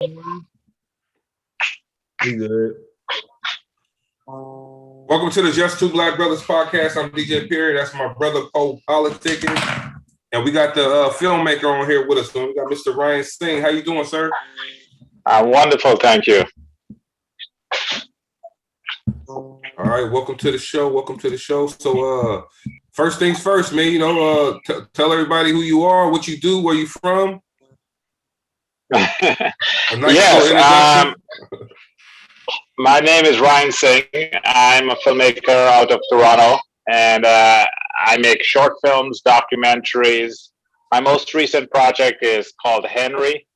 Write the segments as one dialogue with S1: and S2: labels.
S1: We good.
S2: Welcome to the Just Two Black Brothers podcast. I'm DJ Perry. That's my brother Cole Politicking. And we got the filmmaker on here with us. So we got Mr. Ryan Singh. How you doing, sir?
S3: Wonderful, thank you.
S2: All right, welcome to the show. Welcome to the show. So, first things first, man. Tell everybody who you are, what you do, where you from.
S3: Yes. My name is Ryan Singh. I'm a filmmaker out of Toronto, and I make short films, documentaries. My most recent project is called Henry,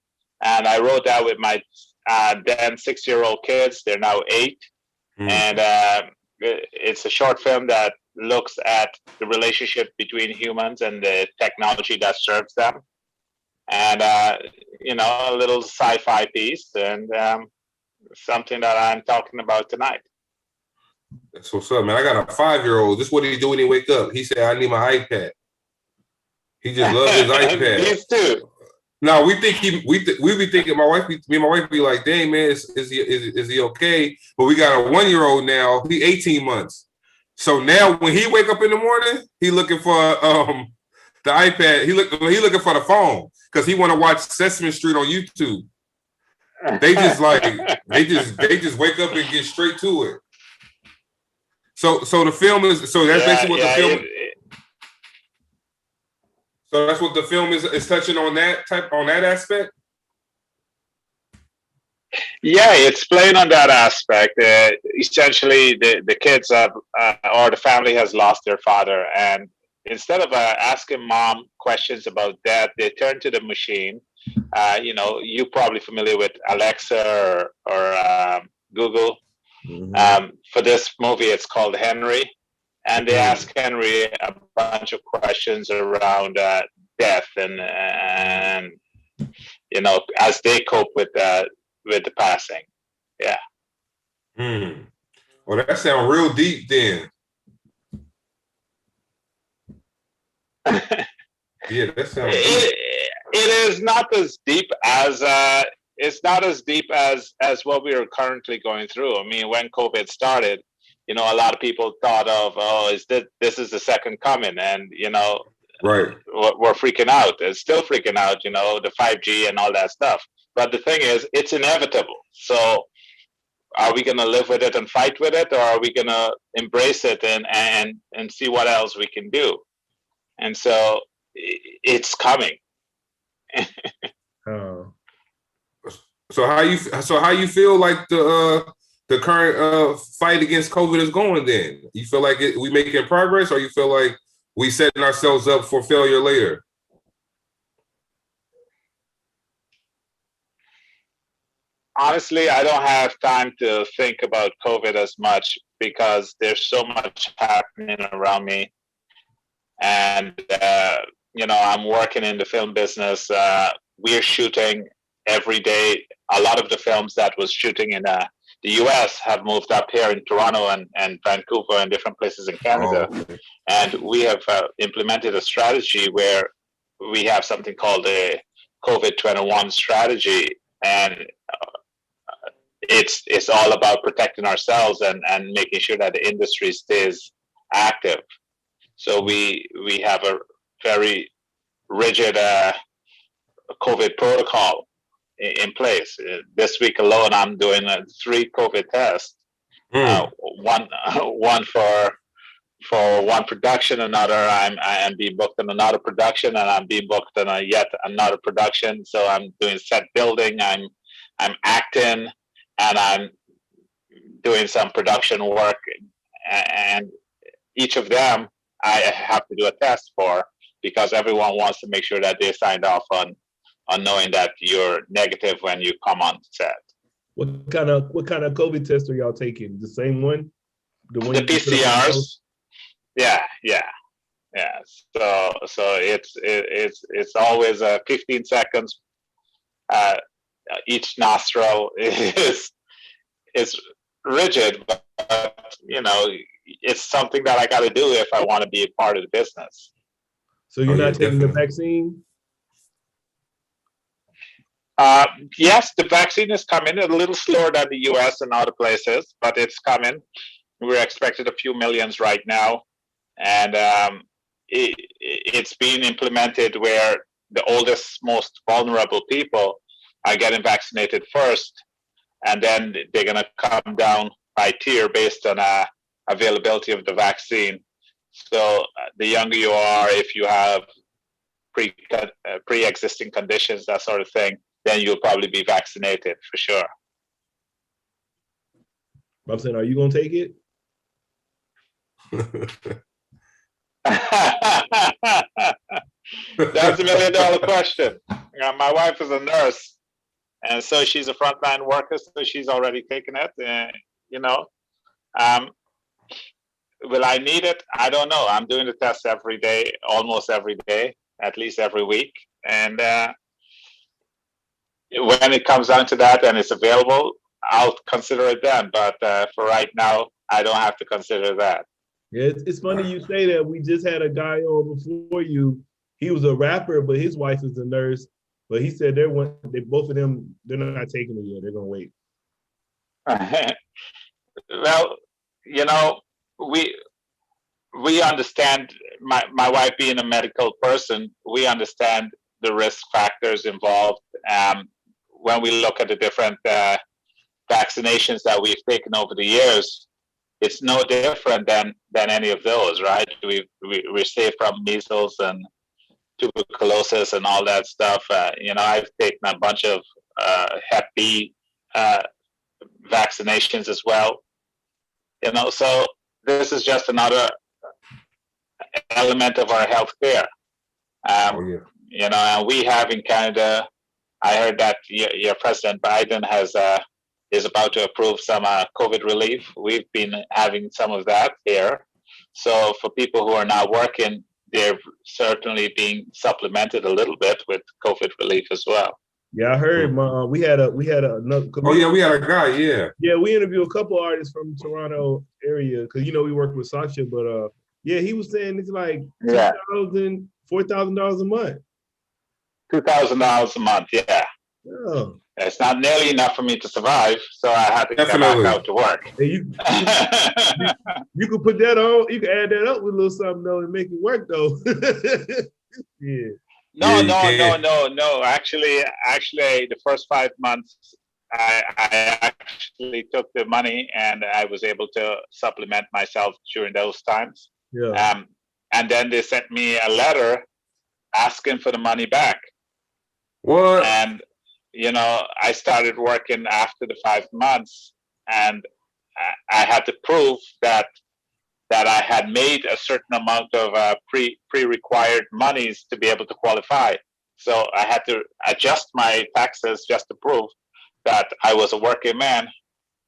S3: and I wrote that with my then 6-year-old kids. They're now 8. And it's a short film that looks at the relationship between humans and the technology that serves them. And, a little sci-fi piece and something that I'm talking about tonight.
S2: That's what's up, man. I got a 5-year-old. This is what he do when he wake up. He said, I need my iPad. He just loves his iPad.
S3: These two.
S2: No, we think we be thinking me and my wife be like, dang man, is he okay? But we got a 1-year-old now. He 18 months. So now when he wake up in the morning, he looking for the iPad. He looking for the phone because he want to watch Sesame Street on YouTube. They just wake up and get straight to it. So the film is that's basically what the film. So that's what the film is touching on that aspect.
S3: Yeah, it's playing on that aspect. Essentially, the kids have or the family has lost their father, and instead of asking mom questions about that, they turn to the machine. You're probably familiar with Alexa or Google. Mm-hmm. For this movie, it's called Henry. And they ask Henry a bunch of questions around death and as they cope with the passing. Yeah.
S2: Well, that sounds real deep then. Yeah, that sounds deep.
S3: It is not as deep as it's not as deep as what we are currently going through. I mean, when COVID started, a lot of people thought of, this is the second coming, and
S2: right,
S3: we're freaking out. It's still freaking out, the 5G and all that stuff. But the thing is, it's inevitable. So, are we going to live with it and fight with it, or are we going to embrace it and see what else we can do? And so, it's coming.
S2: So how you feel like the current fight against COVID is going then? You feel like we making progress, or you feel like we setting ourselves up for failure later?
S3: Honestly, I don't have time to think about COVID as much because there's so much happening around me. And, I'm working in the film business. We're shooting every day. A lot of the films that was shooting in the US have moved up here in Toronto and Vancouver and different places in Canada. Oh, okay. And we have implemented a strategy where we have something called a COVID-21 strategy. And it's all about protecting ourselves and making sure that the industry stays active. So we have a very rigid COVID protocol in place. This week alone, I'm doing 3 COVID tests. One for one production, another I'm being booked in another production, and I'm being booked in yet another production. So I'm doing set building, I'm acting, and I'm doing some production work, and each of them I have to do a test for because everyone wants to make sure that they signed off on knowing that you're negative when you come on set.
S1: What kind of COVID test are y'all taking? The same one?
S3: The PCRs. Yeah. So it's always 15 seconds. Each nostril is rigid, but it's something that I got to do if I want to be a part of the business.
S1: So you're not taking the vaccine?
S3: Yes, the vaccine is coming a little slower than the US and other places, but it's coming. We're expected a few millions right now. And it's being implemented where the oldest, most vulnerable people are getting vaccinated first, and then they're going to come down by tier based on availability of the vaccine. So the younger you are, if you have pre-existing conditions, that sort of thing, then you'll probably be vaccinated for sure.
S1: I'm saying, are you gonna take it?
S3: That's $1 million question. My wife is a nurse, and so she's a frontline worker, so she's already taken it. Will I need it? I don't know. I'm doing the test every day, almost every day, at least every week. And when it comes down to that and it's available, I'll consider it then. But for right now, I don't have to consider that.
S1: Yeah, it's funny you say that. We just had a guy on before you. He was a rapper, but his wife is a nurse. But he said both of them, they're not taking it yet. They're gonna wait.
S3: Well, we understand. My wife being a medical person, we understand the risk factors involved. When we look at the different vaccinations that we've taken over the years, it's no different than any of those, right? We're safe from measles and tuberculosis and all that stuff. I've taken a bunch of Hep B vaccinations as well. So this is just another element of our healthcare. And we have in Canada, I heard that your President Biden is about to approve some COVID relief. We've been having some of that here. So for people who are not working, they're certainly being supplemented a little bit with COVID relief as well.
S1: Yeah, I heard. We had another.
S2: Oh yeah, we had a guy. Yeah.
S1: Yeah, we interviewed a couple artists from Toronto area because we work with Sasha, but yeah, he was saying it's like $2,000, $4,000 a month.
S3: $2,000 a month, yeah.
S1: Oh.
S3: It's not nearly enough for me to survive, so I had to get back out to work.
S1: Hey, you could put that on. You can add that up with a little something though and make it work though. Yeah.
S3: No. Actually, the first 5 months, I actually took the money and I was able to supplement myself during those times.
S1: Yeah.
S3: And then they sent me a letter asking for the money back.
S2: What?
S3: And I started working after the 5 months, and I had to prove that I had made a certain amount of pre-required monies to be able to qualify. So I had to adjust my taxes just to prove that I was a working man,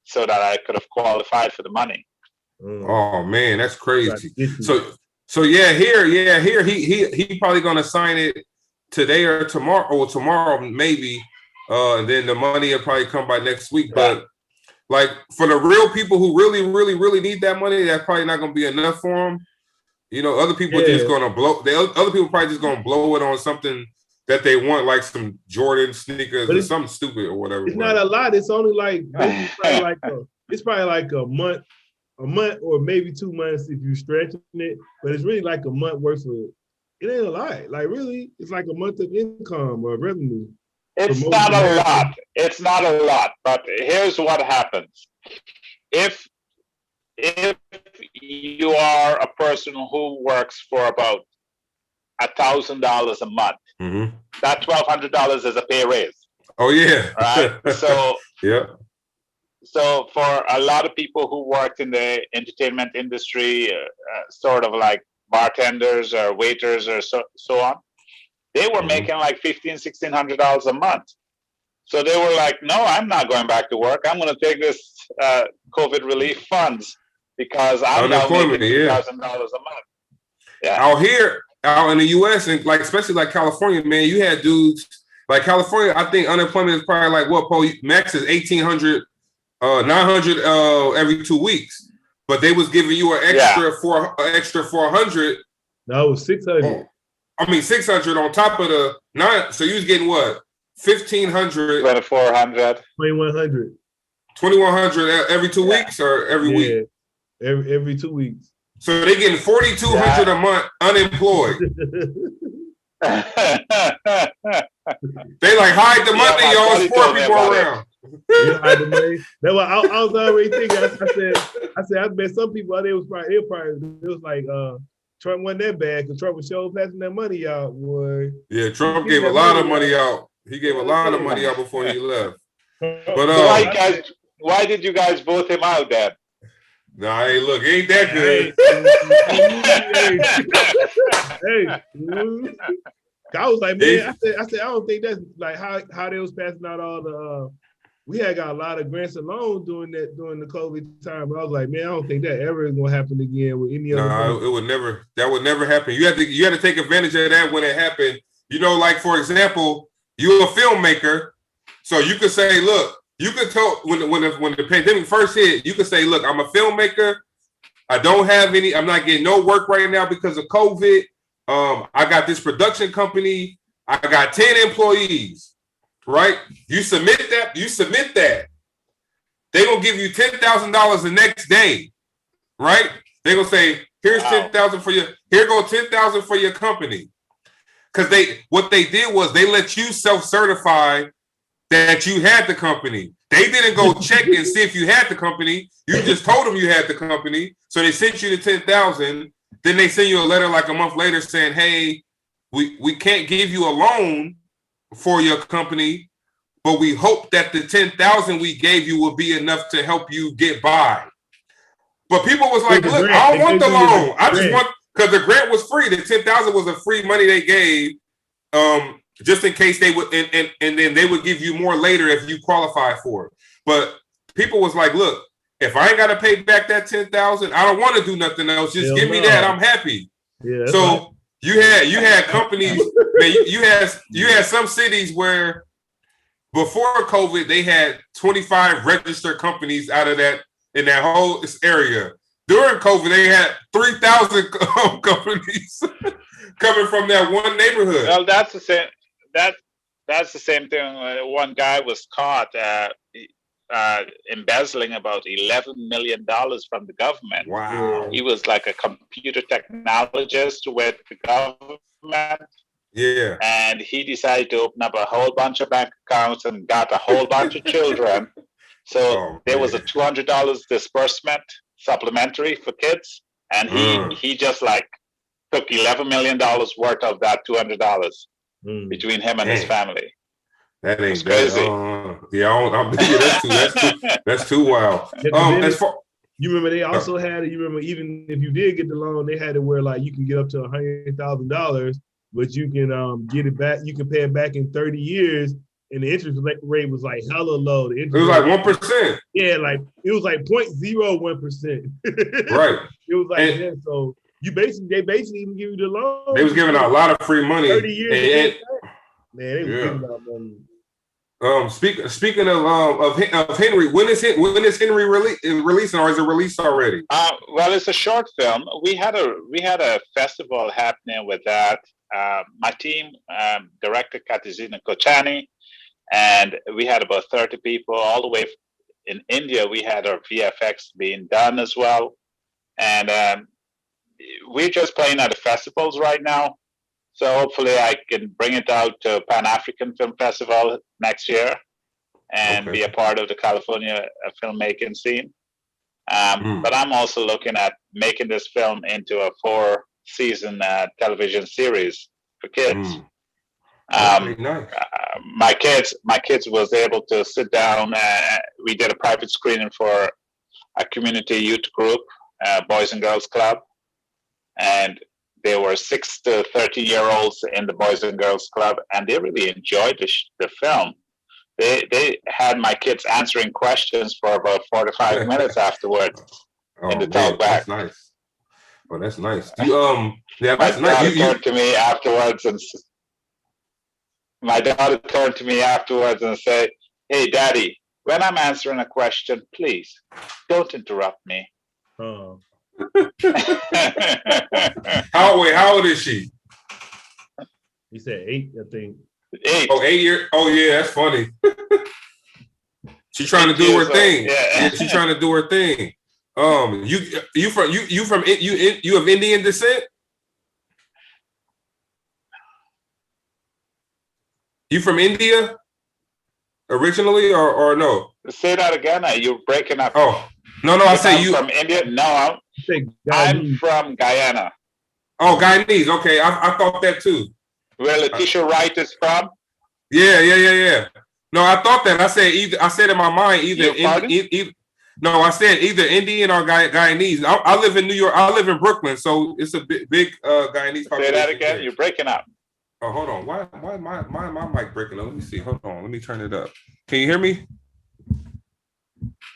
S3: so that I could have qualified for the money.
S2: Oh man, that's crazy. So yeah, here he probably gonna sign it today or tomorrow maybe. And then the money will probably come by next week. But like for the real people who really, really, really need that money, that's probably not going to be enough for them. Other people just going to blow. Other people probably just going to blow it on something that they want, like some Jordan sneakers or something stupid or whatever.
S1: It's not a lot. It's only like it's probably like a month or maybe 2 months if you're stretching it. But it's really like a month worth of. It ain't a lot. Like really, it's like a month of income or revenue.
S3: It's not a lot. It's not a lot, but here's what happens. If you are a person who works for about $1,000 a month,
S2: mm-hmm.
S3: that $1,200 is a pay raise.
S2: Oh yeah.
S3: Right. So
S2: yeah.
S3: So for a lot of people who worked in the entertainment industry, sort of like bartenders or waiters or so on, they were making like $1,500, $1,600 a month. So they were like, no, I'm not going back to work. I'm going to take this COVID relief funds because I'm now making $2,000 a month. Yeah.
S2: Out in the US and like especially like California, man, you had dudes like California. I think unemployment is probably like what max is 1,800, 900 every 2 weeks. But they was giving you an extra 400.
S1: No, 600.
S2: I mean 600 on top of the 9. So you was getting what 1,500,
S3: 2,400.
S1: 2,100.
S2: 2,100 every 2 weeks or every week?
S1: Every 2 weeks.
S2: So they're getting 4,200 a month unemployed. They like hide the money, y'all. It's poor people around.
S1: You hide the money. That's what I was already thinking. I said, I bet some people it was like Trump wasn't that bad because Trump was sure passing that money out, boy.
S2: Yeah, Trump gave a lot of money out. He gave a lot of money out before he left. But
S3: why did you guys vote him out then?
S2: Nah, hey, look, ain't that good.
S1: I was like, man, I said, I don't think that's like how they was passing out all the. We had got a lot of grants and loans during the COVID time. But I was like, man, I don't think that ever is gonna happen again with any other.
S2: No, it would never. That would never happen. You had to take advantage of that when it happened. You know, like for example, you're a filmmaker, so you could say, look, you could tell when the pandemic first hit, you could say, look, I'm a filmmaker. I don't have any. I'm not getting no work right now because of COVID. I got this production company. I got 10 employees. Right? You submit that. They're gonna give you $10,000 the next day. Right? They're gonna say, here's 10,000 for your. Here go 10,000 for your company. Because what they did was they let you self-certify that you had the company. They didn't go check and see if you had the company. You just told them you had the company. So they sent you the 10,000. Then they send you a letter like a month later saying, hey, we can't give you a loan for your company, but we hope that the 10,000 we gave you will be enough to help you get by. But people was like, look, I don't want the loan. I just want, because the grant was free. The 10,000 was a free money they gave, just in case they would, and then they would give you more later if you qualify for it. But people was like, look, if I ain't got to pay back that 10,000, I don't want to do nothing else. Just give me that. I'm happy. Yeah, so you had companies, man, you had some cities where before COVID, they had 25 registered companies out of that in that whole area. During COVID, they had 3,000 companies coming from that one neighborhood.
S3: Well, that's the same. That's the same thing. One guy was caught embezzling about $11 million from the government.
S2: Wow.
S3: He was like a computer technologist with the government.
S2: Yeah.
S3: And he decided to open up a whole bunch of bank accounts and got a whole bunch of children. So there was a $200 disbursement supplementary for kids. And he just like took $11 million worth of that $200 between him and his family.
S2: That ain't
S3: crazy.
S2: That's too wild.
S1: You remember they also had it. You remember even if you did get the loan, they had it where like you can get up to $100,000, but you can get it back. You can pay it back in 30 years, and the interest rate was like hella low.
S2: It was like 1%.
S1: Yeah, like it was like 0.01%.
S2: Right.
S1: It was like that. So they basically even give you the loan.
S2: They was giving out a lot of free money.
S1: 30 years. Man, they was giving out money.
S3: Speaking of Henry, when is Henry releasing, or is it released already? Well, it's a short film. We had a festival happening with that. My team, director Katizina Kochani, and we had about 30 people all the way in India. We had our VFX being done as well, and we're just playing at the festivals right now. So hopefully I can bring it out to Pan-African Film Festival next year and be a part of the California filmmaking scene. But I'm also looking at making this film into a 4-season television series for kids.
S2: Nice.
S3: My kids was able to sit down. We did a private screening for a community youth group, Boys and Girls Club, and there were 6 to 13-year-olds in the Boys and Girls Club, and they really enjoyed the film. They had my kids answering questions for about 45 minutes afterwards in the talk back.
S2: That's nice. Oh, that's nice. That's
S3: nice. My daughter turned to me afterwards and said, "Hey, Daddy, when I'm answering a question, please don't interrupt me."
S1: Oh.
S2: How old is she?
S1: He said 8, I think.
S3: 8.
S2: Oh, 8 years. Oh yeah, that's funny. She's trying to do her thing. Yeah, she's trying to do her thing. You have Indian descent? You from India originally, or no?
S3: Say that again. You're breaking up.
S2: Oh, no, I say you
S3: from India. No, I'm from Guyana.
S2: Oh, Guyanese. Okay, I thought that too.
S3: Where Letitia Wright is from?
S2: Yeah. No, I thought that. I said in my mind either. No, I said either Indian or Guyanese. I live in New York. I live in Brooklyn, so it's a big Guyanese population.
S3: Say that again. Here. You're breaking up.
S2: Oh, hold on. Why my mic breaking up? Let me see. Hold on. Let me turn it up. Can you hear me?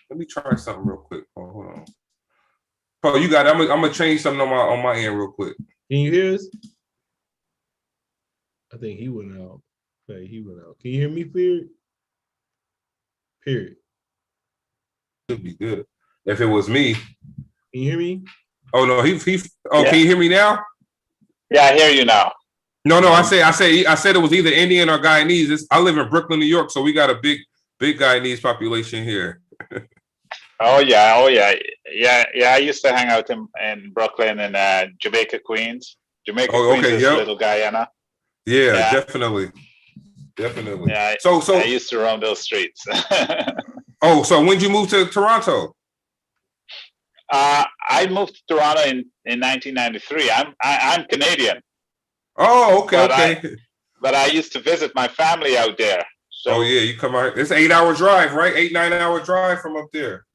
S2: Let me try something real quick. Oh, hold on. Oh, you got it. I'm gonna change something on my end real quick.
S1: Can you hear us? I think he went out. Okay, he went out. Can you hear me, Period.
S2: Should be good. If it was me.
S1: Can you hear me?
S2: Oh no, he yeah. Can you hear me now?
S3: Yeah, I hear you now.
S2: No, I said it was either Indian or Guyanese. I live in Brooklyn, New York, so we got a big Guyanese population here.
S3: Oh yeah. I used to hang out in Brooklyn and Jamaica, Queens. Queens is Little Guyana.
S2: Yeah, definitely.
S3: Yeah,
S2: so
S3: I used to roam those streets.
S2: Oh, so when did you move to Toronto?
S3: I moved to Toronto in 1993. I'm Canadian.
S2: Oh, okay.
S3: But I used to visit my family out there. So,
S2: oh yeah, you come out. It's an 8-hour drive, right? 8-9 hour drive from up there.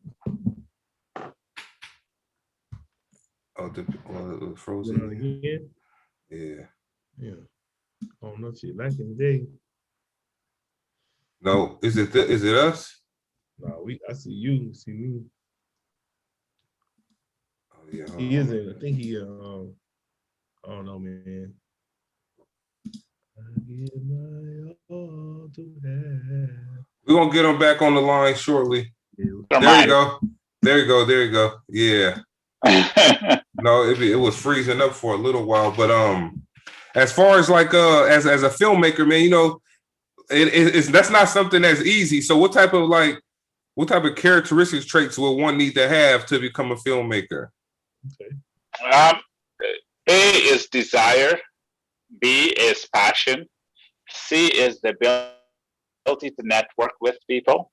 S2: Oh, the frozen
S1: again. Yeah. Oh no, shit. Back in the day.
S2: No, is it us?
S1: No, I see you. See me.
S2: Oh yeah.
S1: He isn't. I think he. I don't know, man. I give my all to have.
S2: We're gonna get him back on the line shortly.
S3: Yeah.
S2: There you go. Yeah. No, it was freezing up for a little while, but as far as like as a filmmaker, man, you know, that's not something that's easy. So what type of characteristics, traits will one need to have to become a filmmaker?
S1: Okay.
S3: A is desire. B is passion. C is the ability to network with people,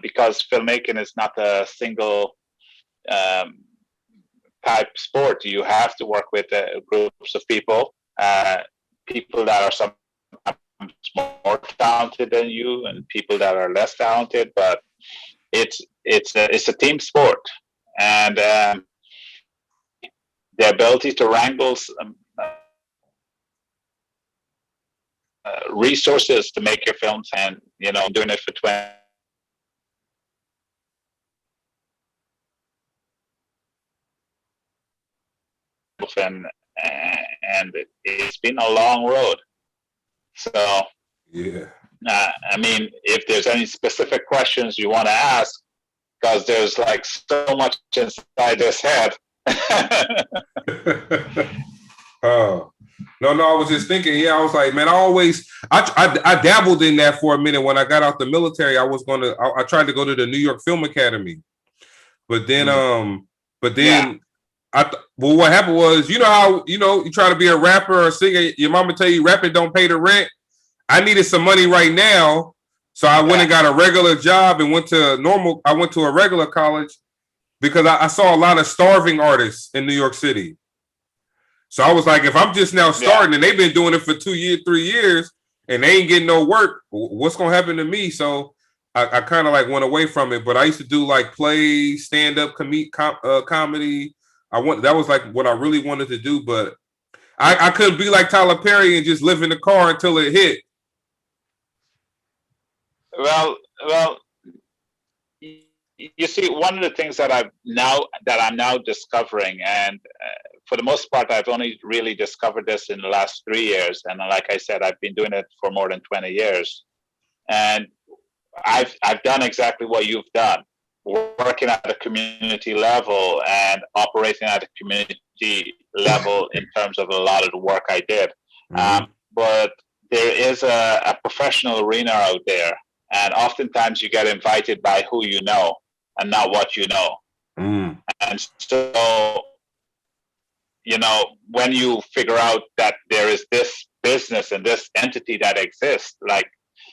S3: because filmmaking is not a single type sport. You have to work with groups of people, people that are sometimes more talented than you, and people that are less talented. But it's a team sport, and the ability to wrangle resources to make your films, and doing it for 20. And it's been a long road. So
S2: yeah,
S3: I mean, if there's any specific questions you want to ask, because there's like so much inside this head.
S2: Oh. No, I was just thinking. Yeah, I was like, man, I dabbled in that for a minute when I got out the military. I tried to go to the New York Film Academy, but then well, what happened was, you know how you try to be a rapper or a singer, your mama tell you rapping don't pay the rent. I needed some money right now, so I went and got a regular job and I went to a regular college because I saw a lot of starving artists in New York City. So I was like, if I'm just now starting and they've been doing it for 2 years, 3 years, and they ain't getting no work, what's gonna happen to me? So I kind of like went away from it. But I used to do like plays, stand-up comedy. That was like what I really wanted to do, but I couldn't be like Tyler Perry and just live in the car until it hit.
S3: Well, you see, one of the things that I'm now discovering, and for the most part, I've only really discovered this in the last 3 years. And like I said, I've been doing it for more than 20 years. And I've done exactly what you've done, working at a community level and operating at a community level in terms of a lot of the work I did.
S2: Mm-hmm.
S3: But there is a professional arena out there, and oftentimes you get invited by who you know and not what you know. And so, you know, when you figure out that there is this business and this entity that exists, like,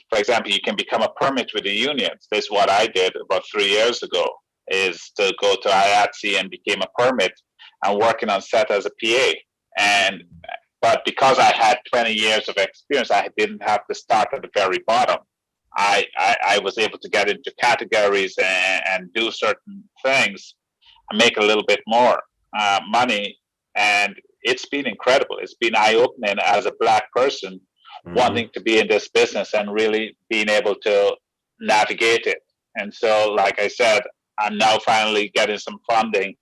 S3: for example, you can become a permit with the unions. This is what I did about 3 years ago, is to go to IATSE and became a permit and working on set as a PA. But because I had 20 years of experience, I didn't have to start at the very bottom. I was able to get into categories and do certain things and make a little bit more money. And it's been incredible. It's been eye-opening as a Black person wanting to be in this business and really being able to navigate it. And so, like I said, I'm now finally getting some funding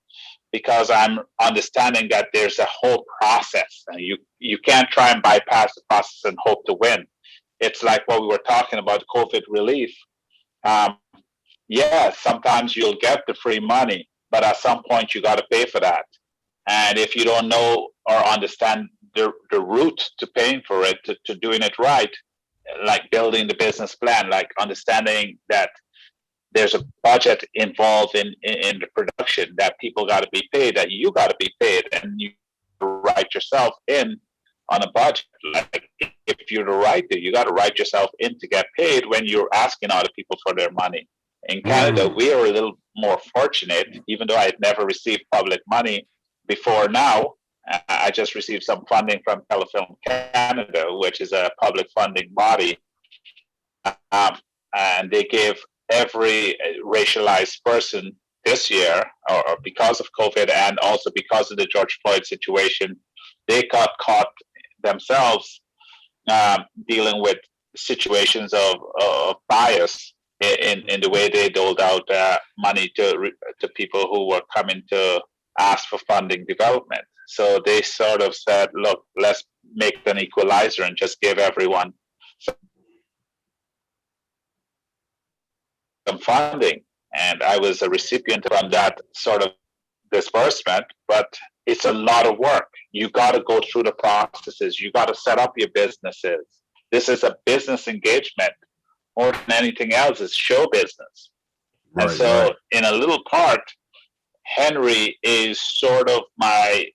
S3: because I'm understanding that there's a whole process, and you can't try and bypass the process and hope to win. It's like what we were talking about, COVID relief. Yeah, sometimes you'll get the free money, but at some point you got to pay for that. And if you don't know or understand the route to paying for it, to doing it right, like building the business plan, like understanding that there's a budget involved in the production, that people got to be paid, that you got to be paid, and you write yourself in on a budget. Like if you're the writer, you got to write yourself in to get paid when you're asking other people for their money. In Canada, we are a little more fortunate, even though I had never received public money before now. I just received some funding from Telefilm Canada, which is a public funding body. And they gave every racialized person this year, or because of COVID and also because of the George Floyd situation, they got caught themselves dealing with situations of bias in the way they doled out money to people who were coming to ask for funding development. So they sort of said, look, let's make an equalizer and just give everyone some funding. And I was a recipient from that sort of disbursement, but it's a lot of work. You got to go through the processes. You got to set up your businesses. This is a business engagement more than anything else. It's show business. Right, and so in a little part, Henry is sort of my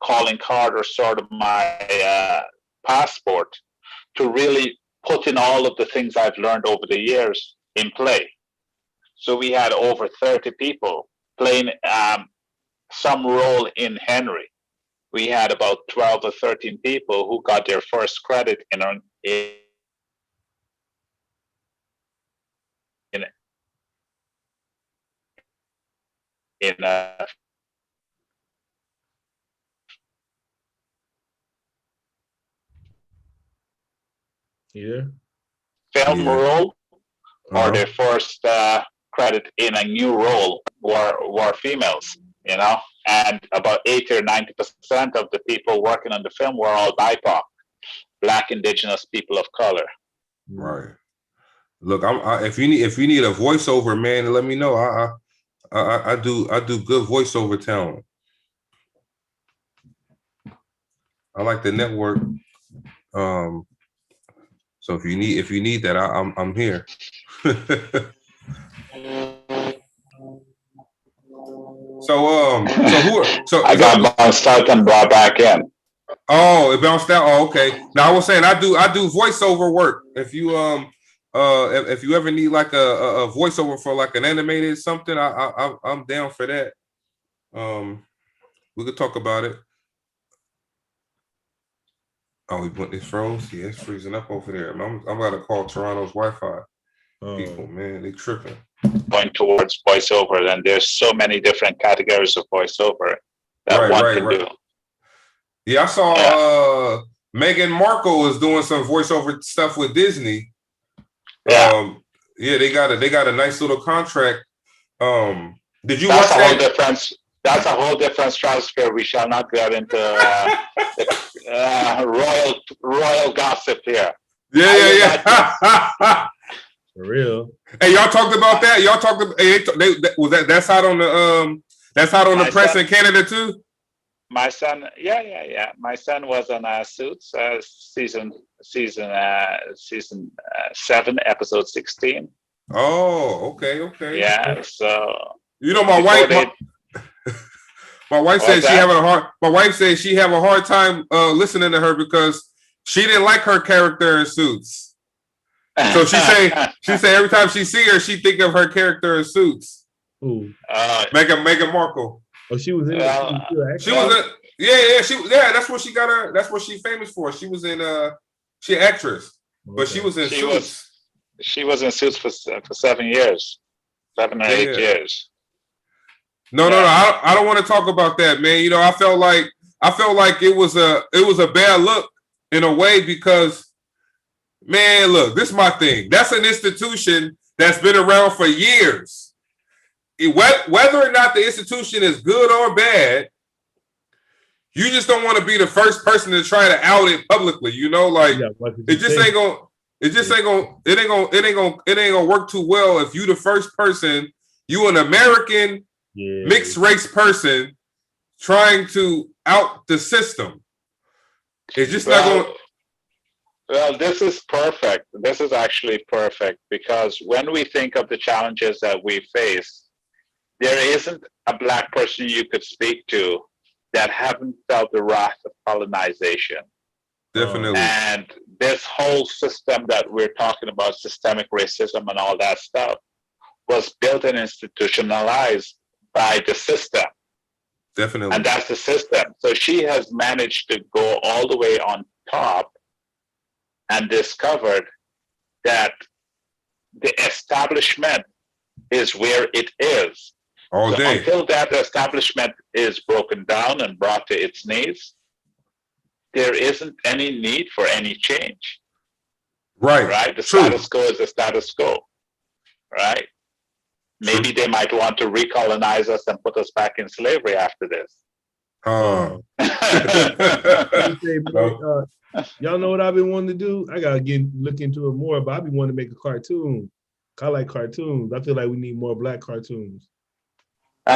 S3: calling card, or sort of my passport to really put in all of the things I've learned over the years in play. So we had over 30 people playing some role in Henry. We had about 12 or 13 people who got their first credit in a film role, or their first credit in a new role were females, you know, and about 80 or 90% of the people working on the film were all BIPOC, Black, Indigenous people of color.
S2: Right. Look, if you need a voiceover, man, let me know. I do good voiceover talent. I like the network. So if you need that, I'm here. So
S3: I got bounced out and brought back in.
S2: Oh, it bounced out. Oh, okay. Now I was saying I do voiceover work. If you ever need like a voiceover for like an animated something, I'm down for that. We could talk about it. Oh, it froze. Yeah, it's freezing up over there. I'm about to call Toronto's Wi-Fi people. Man, they tripping.
S3: Going towards voiceover, and there's so many different categories of voiceover that one can do.
S2: Yeah, I saw Meghan Markle is doing some voiceover stuff with Disney. Yeah, they got a nice little contract. Did you watch that?
S3: That's a whole different stratosphere. We shall not get into royal gossip here.
S2: Yeah.
S1: For real.
S2: Hey, y'all talked about that. Y'all talked about that's out on the press in Canada too.
S3: My son, yeah. My son was on Suits season season 7, episode 16.
S2: Oh, okay.
S3: Yeah, so
S2: You know, my wife said she having a hard. My wife said she have a hard time listening to her because she didn't like her character in Suits. So she say every time she see her, she think of her character in Suits.
S1: Ooh.
S2: Meghan Markle.
S1: Oh, she was in it.
S2: She was in. Yeah. That's what she got her. That's what she's famous for. She was in. She an actress, but she was in Suits.
S3: She was in Suits for 7 years, 7 or 8 years.
S2: No. I don't want to talk about that, man. You know, I felt like it was a bad look in a way because, man, look, this is my thing. That's an institution that's been around for years. Whether or not the institution is good or bad, you just don't want to be the first person to try to out it publicly. You know, like it ain't gonna work too well if you the first person, you an American mixed race person trying to out the system. It's just not going.
S3: Well, this is perfect. This is actually perfect because when we think of the challenges that we face, there isn't a Black person you could speak to that haven't felt the wrath of colonization.
S2: Definitely.
S3: And this whole system that we're talking about, systemic racism and all that stuff, was built and institutionalized by the system.
S2: Definitely.
S3: And that's the system. So she has managed to go all the way on top and discovered that the establishment is where it is.
S2: All day.
S3: Until that establishment is broken down and brought to its knees, there isn't any need for any change.
S2: Right.
S3: The status quo is the status quo. Right? Maybe they might want to recolonize us and put us back in slavery after this.
S1: Y'all know what I've been wanting to do? I gotta look into it more, but I've been wanting to make a cartoon. I like cartoons. I feel like we need more Black cartoons.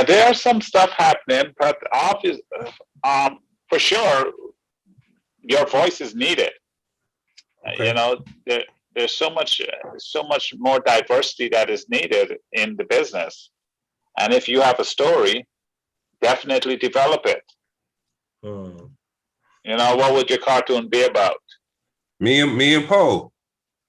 S3: There's some stuff happening, but for sure, your voice is needed.
S2: Okay.
S3: You know, there's so much more diversity that is needed in the business. And if you have a story, definitely develop it. You know, what would your cartoon be about?
S2: Me and Poe.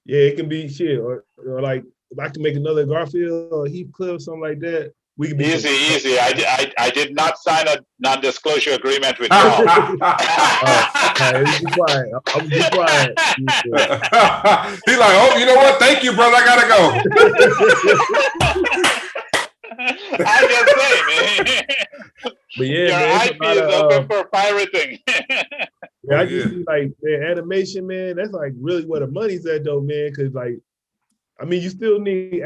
S1: Yeah, it can be shit, or like if I can make another Garfield or Heathcliff, something like that. We can be
S3: easy. I did not sign a non-disclosure agreement with y'all.
S1: Be quiet. I'm be quiet.
S2: He's like, oh, you know what? Thank you, brother. I gotta
S3: go. I just say, man.
S1: But yeah,
S3: your IP is open for pirating.
S1: I just see like the animation, man. That's like really where the money's at, though, man. Because like, I mean, you still need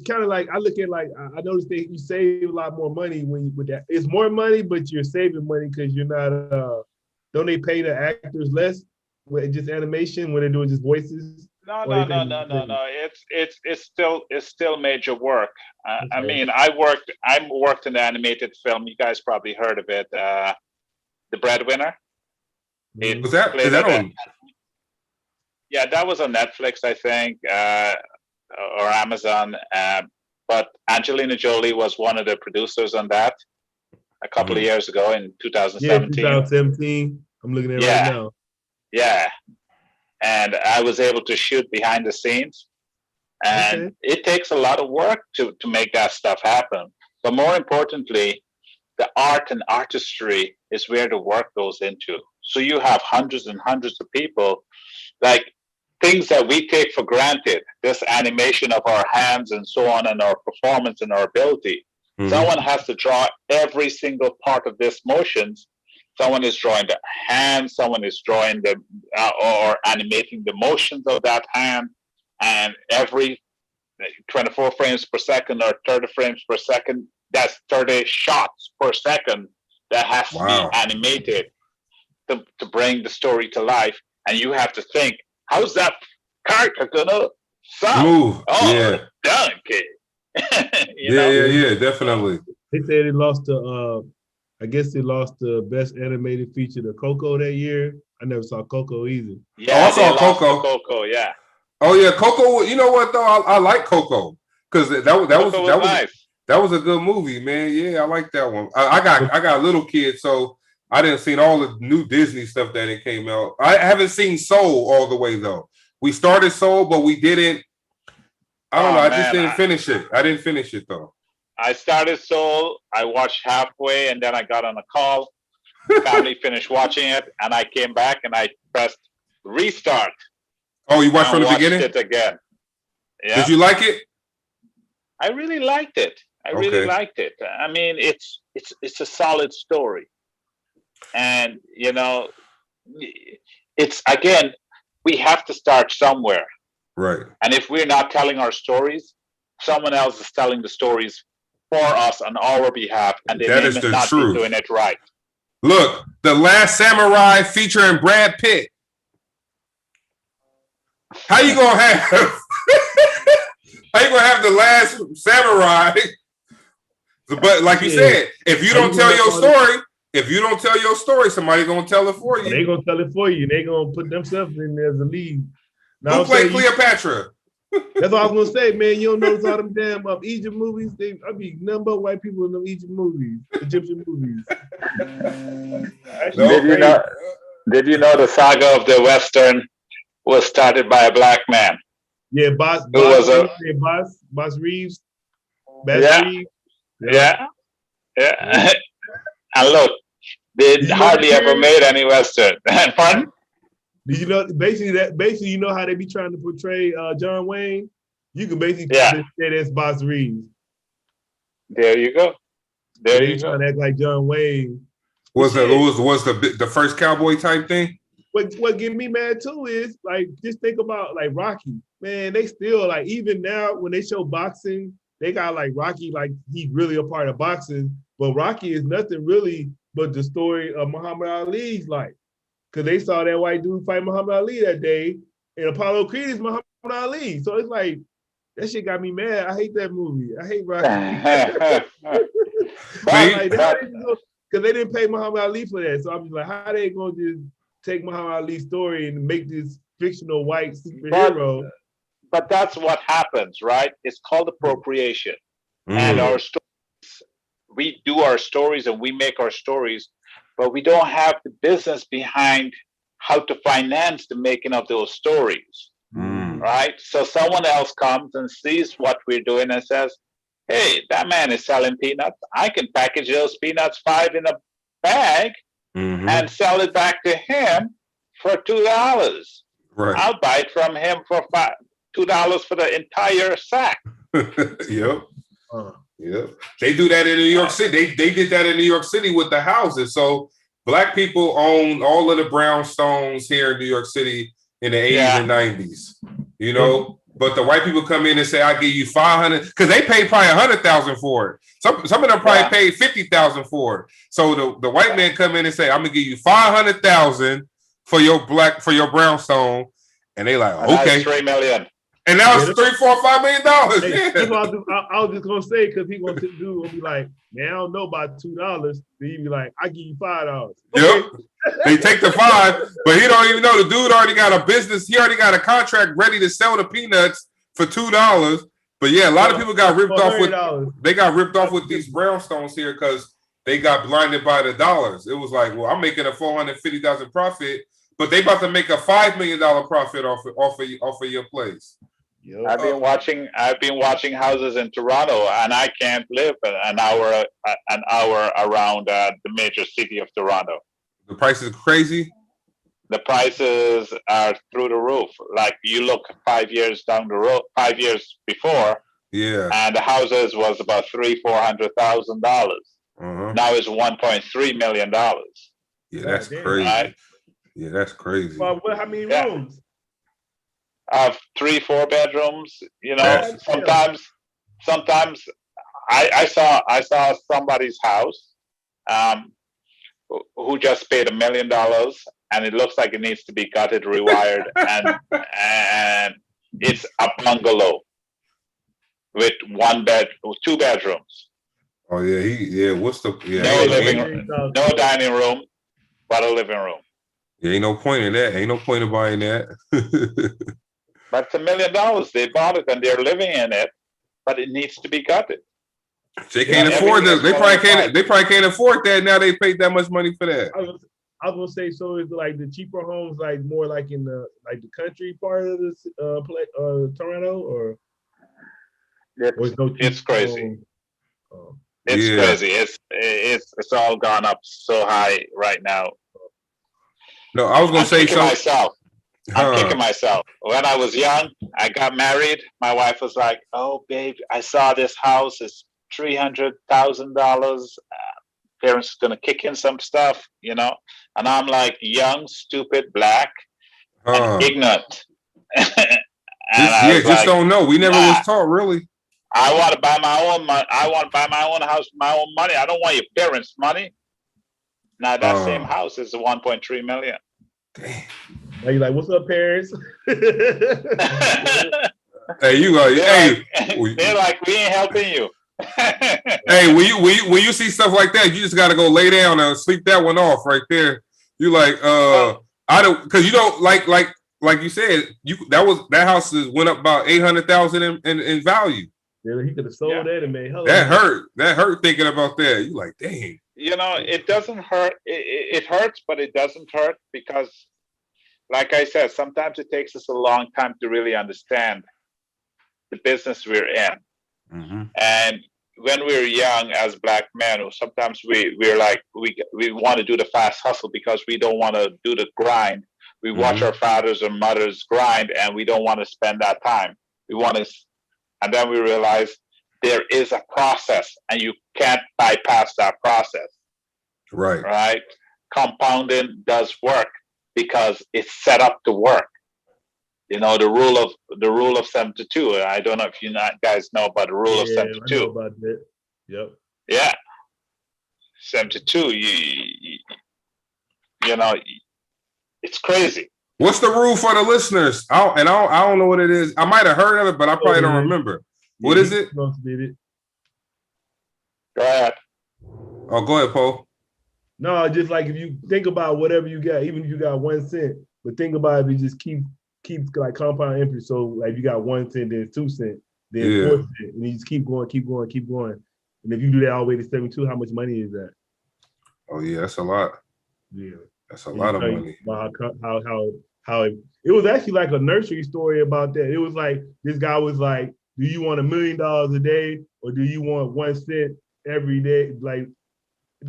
S1: kind of like I look at like I noticed that you save a lot more money when you with that. It's more money, but you're saving money because you're not. Don't they pay the actors less with just animation when they're doing just voices?
S3: No. It's still major work. Okay. I mean, I worked in the animated film. You guys probably heard of it, The Breadwinner.
S2: Is that on?
S3: Yeah, that was on Netflix, I think, or Amazon. But Angelina Jolie was one of the producers on that a couple of years ago in 2017.
S1: Yeah, 2017. I'm looking at it right now.
S3: Yeah. And I was able to shoot behind the scenes. And it takes a lot of work to make that stuff happen. But more importantly, the art and artistry is where the work goes into. So you have hundreds and hundreds of people, like things that we take for granted, this animation of our hands and so on, and our performance and our ability. Mm-hmm. Someone has to draw every single part of this motions. Someone is drawing the hand, someone is drawing the or animating the motions of that hand, and every 24 frames per second or 30 frames per second, that's 30 shots per second that has to be animated to bring the story to life. And you have to think, how's that character gonna sound?
S2: Move.
S3: Done, kid.
S2: Yeah, definitely.
S1: They said they lost to I guess it lost the best animated feature to Coco that year. I never saw Coco either.
S3: Yeah,
S2: I saw Coco.
S3: Coco, yeah.
S2: Oh yeah, Coco. You know what though? I like Coco because that was a good movie, man. Yeah, I like that one. I got little kids, so I didn't see all the new Disney stuff that it came out. I haven't seen Soul all the way though. We started Soul, but we didn't. I don't know. I just didn't finish it. I didn't finish it though.
S3: I started Soul. I watched halfway, and then I got on a call. Family finished watching it, and I came back and I pressed restart.
S2: Oh, you watched from the beginning?
S3: It again. Yeah.
S2: Did you like it?
S3: I really liked it. I mean, it's a solid story, and you know, it's again, we have to start somewhere,
S2: right?
S3: And if we're not telling our stories, someone else is telling the stories for us on our behalf, and they may not be doing it right.
S2: Look, The Last Samurai featuring Brad Pitt. How you gonna have The Last Samurai? But like you said, if you don't tell your story, somebody's gonna tell it for you.
S1: They gonna tell it for you. They gonna put themselves in there as a lead.
S2: Now, who played Cleopatra?
S1: That's what I was gonna say, man. You don't notice all them damn Egypt movies? I be nothing but white people in them Egypt movies, Egyptian movies.
S3: Did you know the saga of the Western was started by a black man?
S1: Yeah, Boss Reeves. Reeves.
S3: Yeah. And look, they hardly ever made any Western. Pardon?
S1: Did you know basically you know how they be trying to portray John Wayne? You can basically say that's Boss Reeves.
S3: There you go.
S1: They trying to act like John Wayne.
S2: Was the first cowboy type thing?
S1: What get me mad too is like just think about like Rocky. Man, they still like even now when they show boxing, they got like Rocky like he's really a part of boxing, but Rocky is nothing really but the story of Muhammad Ali's life. Because they saw that white dude fight Muhammad Ali that day, and Apollo Creed is Muhammad Ali. So it's like, that shit got me mad. I hate that movie. I hate Rocky. Because they didn't pay Muhammad Ali for that. So I'm just like, how they going to just take Muhammad Ali's story and make this fictional white superhero?
S3: But that's what happens, right? It's called appropriation. And our stories, we do our stories and we make our stories, but we don't have the business behind how to finance the making of those stories, right? So someone else comes and sees what we're doing and says, hey, that man is selling peanuts. I can package those peanuts 5 in a bag and sell it back to him for $2. Right. I'll buy it from him for $2 for the entire sack.
S2: Yep. Yeah, they do that in New York City. They did that in New York City with the houses. So black people own all of the brownstones here in New York City in the 80s and 90s. You know, but the white people come in and say, "I'll give you $500," because they paid probably $100,000 for it. Some of them probably paid $50,000 for it. So the white man come in and say, "I'm gonna give you $500,000 for your brownstone," and they like, "Okay,
S3: $3 million."
S2: And now it's $3, $4, $5 million.
S1: Hey, I was just gonna say because he gonna be like, man, I don't know about $2. Then he be like, I give you $5. Okay.
S2: Yep. They take the 5, but he don't even know the dude already got a business. He already got a contract ready to sell the peanuts for $2. But yeah, a lot of people got ripped off with these brownstones here because they got blinded by the dollars. It was like, well, I'm making a $450,000 profit, but they about to make a $5 million profit off of your place.
S3: Yep. I've been watching houses in Toronto, and I can't live an hour around the major city of Toronto.
S2: The price is crazy.
S3: The prices are through the roof. Like you look 5 years down the road, 5 years before, and the houses was about $300,000-$400,000. Now it's $1.3 million.
S2: Yeah, that's crazy. Right? Yeah, that's crazy.
S1: Well, how many rooms?
S3: 3-4 bedrooms. You know, sometimes I saw somebody's house who just paid $1 million, and it looks like it needs to be gutted, rewired, and it's a bungalow with 2 bedrooms.
S2: Oh yeah, what's the
S3: no dining room, but a living room.
S2: Yeah, ain't no point in that. Ain't no point in buying that.
S3: But it's $1 million. They bought it and they're living in it, but it needs to be gutted.
S2: They can't afford that. They probably can't afford that. Now they paid that much money for that.
S1: I was gonna say, so it's like the cheaper homes, like more like in the country part of this Toronto, or
S3: it's crazy. It's crazy. It's all gone up so high right now.
S2: No, I was gonna say
S3: so. I'm kicking myself. When I was young, I got married. My wife was like, "Oh, babe, I saw this house. It's $300,000. Parents gonna kick in some stuff, you know." And I'm like, young, stupid, black, and ignorant.
S2: Just don't know. We never was taught really.
S3: I want to buy my own. I want to buy my own house, my own money. I don't want your parents' money. Now that same house is 1.3 million.
S2: Damn.
S1: Are you like, what's up, parents?
S2: Hey, you go.
S3: They're like, we ain't helping you.
S2: Hey, when you see stuff like that, you just gotta go lay down and sleep that one off right there. You like, I don't, because you don't like you said, that house went up about 800,000 in value.
S1: Yeah, he could have sold that and made hell.
S2: That hurt thinking about that. You like, dang.
S3: You know, it doesn't hurt. It hurts, but it doesn't hurt because, like I said, sometimes it takes us a long time to really understand the business we're in. Mm-hmm. And when we're young as black men, sometimes we're like, we want to do the fast hustle because we don't want to do the grind. We watch our fathers and mothers grind and we don't want to spend that time. We want to, and then we realize there is a process and you can't bypass that process.
S2: Right.
S3: Right. Compounding does work because it's set up to work. You know, the rule of 72. I don't know if you guys know about the rule of 72.
S1: I know about that. Yep.
S3: Yeah. 72. You know, it's crazy.
S2: What's the rule for the listeners? I don't know what it is. I might have heard of it, but I probably don't remember.
S1: Yeah,
S2: what is it?
S3: Go ahead.
S2: Oh, go ahead, Paul.
S1: No, just like if you think about whatever you got, even if you got 1 cent, but think about if you just keep like compound interest. So like you got 1 cent, then 2 cents, then 4 cents, and you just keep going. And if you do that all the way to 72, how much money is that?
S2: Oh yeah, that's a lot.
S1: Yeah,
S2: that's a lot of money.
S1: About how it was actually like a nursery story about that. It was like this guy was like, do you want $1 million a day or do you want 1 cent every day? Like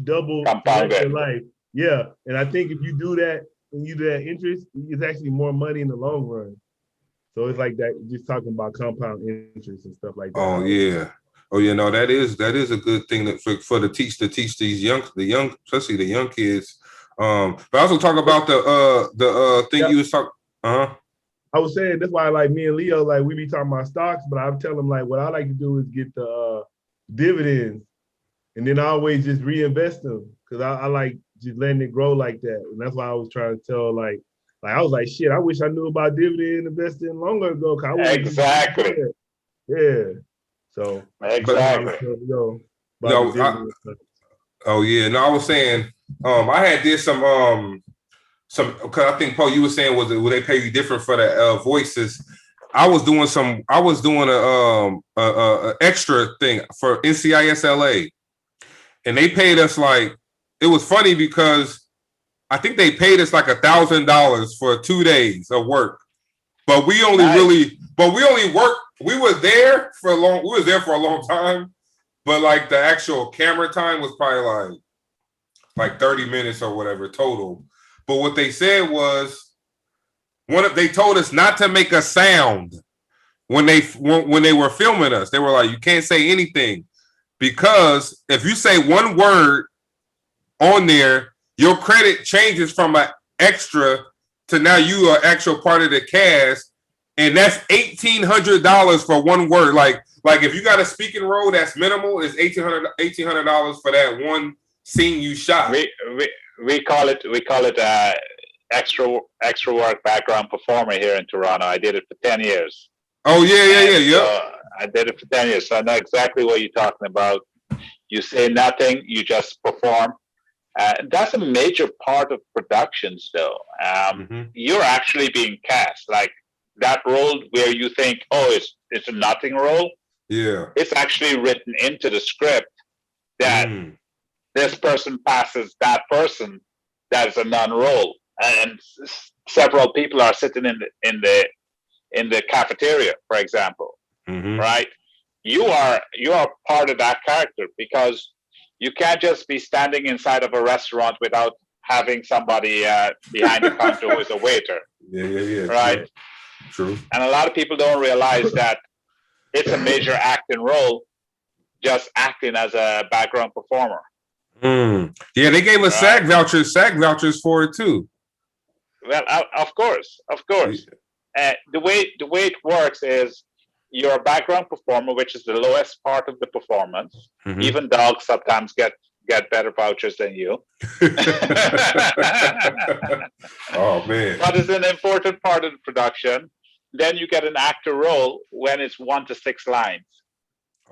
S1: double your life. Yeah, and I think if you do that, when you do that interest, it's actually more money in the long run. So it's like that, just talking about compound interest and stuff like that.
S2: Oh yeah. No, that is a good thing that for to teach these young, especially the young kids. But also talk about the thing you was talking.
S1: I was saying that's why like me and Leo, like we be talking about stocks, but I tell them like what I like to do is get the dividends, and then I always just reinvest them because I like just letting it grow like that, and that's why I was trying to tell like I was like, shit, I wish I knew about dividend investing longer ago.
S3: Exactly.
S1: Yeah. So
S3: exactly.
S2: Oh yeah. No, I was saying, I had did some because I think Paul, you were saying will they pay you different for the voices? I was doing a extra thing for NCIS LA, and they paid us like, it was funny because I think they paid us like $1,000 for 2 days of work, but we only worked. We were there for a long time, but like the actual camera time was probably like 30 minutes or whatever total. But what they said was they told us not to make a sound when they were filming us. They were like, you can't say anything because if you say one word on there, your credit changes from an extra to now you are actual part of the cast. And that's $1,800 for one word. Like if you got a speaking role, that's minimal. It's $1,800 for that one scene you shot.
S3: We call it extra work background performer here in Toronto. I did it for 10 years.
S2: Oh yeah.
S3: I did it for 10 years, so I know exactly what you're talking about. You say nothing, you just perform. That's a major part of productions, though. You're actually being cast. Like that role where you think, oh, it's a nothing role.
S2: Yeah.
S3: It's actually written into the script that this person passes that person that is a non-role, and several people are sitting in the cafeteria, for example, right? You are part of that character, because you can't just be standing inside of a restaurant without having somebody behind the counter who is a waiter.
S2: Yeah.
S3: Right.
S2: True.
S3: And a lot of people don't realize that it's a major acting role, just acting as a background performer.
S2: Yeah, they gave us SAG vouchers for it too.
S3: Well, of course. The way it works is you're a background performer, which is the lowest part of the performance. Even dogs sometimes get better vouchers than you.
S2: Oh man!
S3: But it's an important part of the production. Then you get an actor role when it's 1 to 6 lines.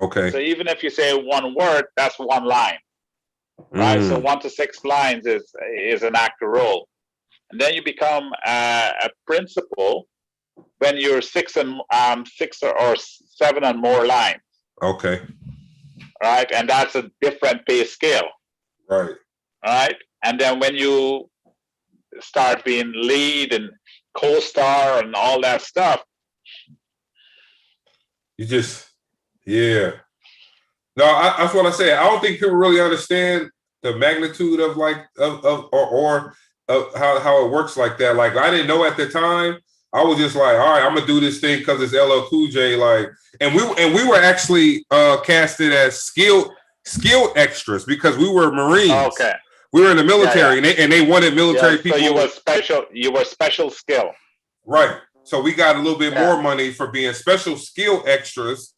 S2: Okay.
S3: So even if you say one word, that's one line, right? So 1 to 6 lines is an actor role, and then you become a principal when you're 6 or 7 and more lines.
S2: Okay.
S3: Right, and that's a different pay scale.
S2: Right.
S3: Right, and then when you start being lead and co-star and all that stuff,
S2: you just No, that's what I say. I don't think people really understand the magnitude of how it works like that. Like I didn't know at the time. I was just like, all right, I'm gonna do this thing because it's LL Cool J. Like, and we were actually casted as skilled extras because we were Marines.
S3: Okay.
S2: We were in the military, and they wanted military people.
S3: So you were special skill.
S2: Right. So we got a little bit more money for being special skill extras.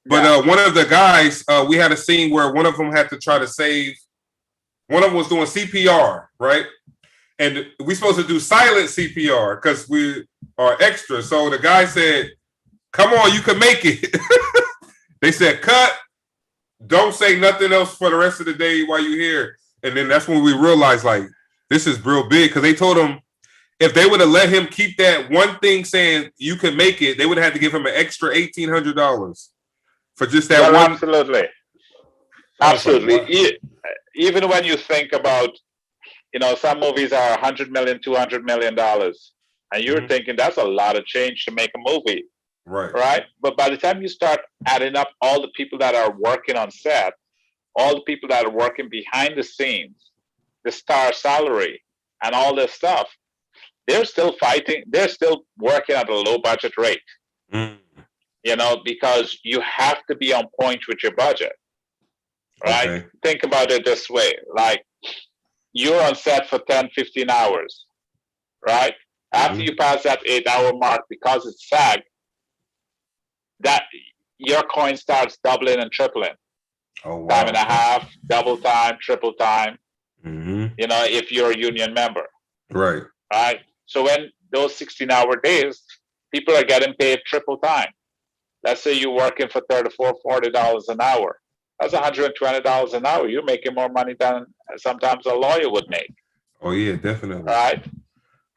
S2: But one of the guys, we had a scene where one of them had to try to save. One of them was doing CPR, right? And we supposed to do silent CPR because we are extras. So the guy said, "Come on, you can make it." They said, "Cut. Don't say nothing else for the rest of the day while you're here." And then that's when we realized, like, this is real big, because they told him if they would have let him keep that one thing saying you can make it, they would have had to give him an extra $1,800 for just that one.
S3: Absolutely. Like, even when you think about, some movies are $100 million, $200 million, and you're thinking that's a lot of change to make a movie. Right. But by the time you start adding up all the people that are working on set, all the people that are working behind the scenes, the star salary, and all this stuff, they're still fighting. They're still working at a low budget rate, because you have to be on point with your budget. Right. Okay. Think about it this way. Like, you're on set for 10, 15 hours, right? After you pass that 8-hour mark, because it's SAG, that your coin starts doubling and tripling. Oh, wow. Time and a half, double time, triple time. If you're a union member. Right. Right. So when those 16-hour days, people are getting paid triple time. Let's say you're working for $34, $40 an hour. That's $120 an hour. You're making more money than sometimes a lawyer would make.
S2: Oh yeah, definitely.
S3: Right.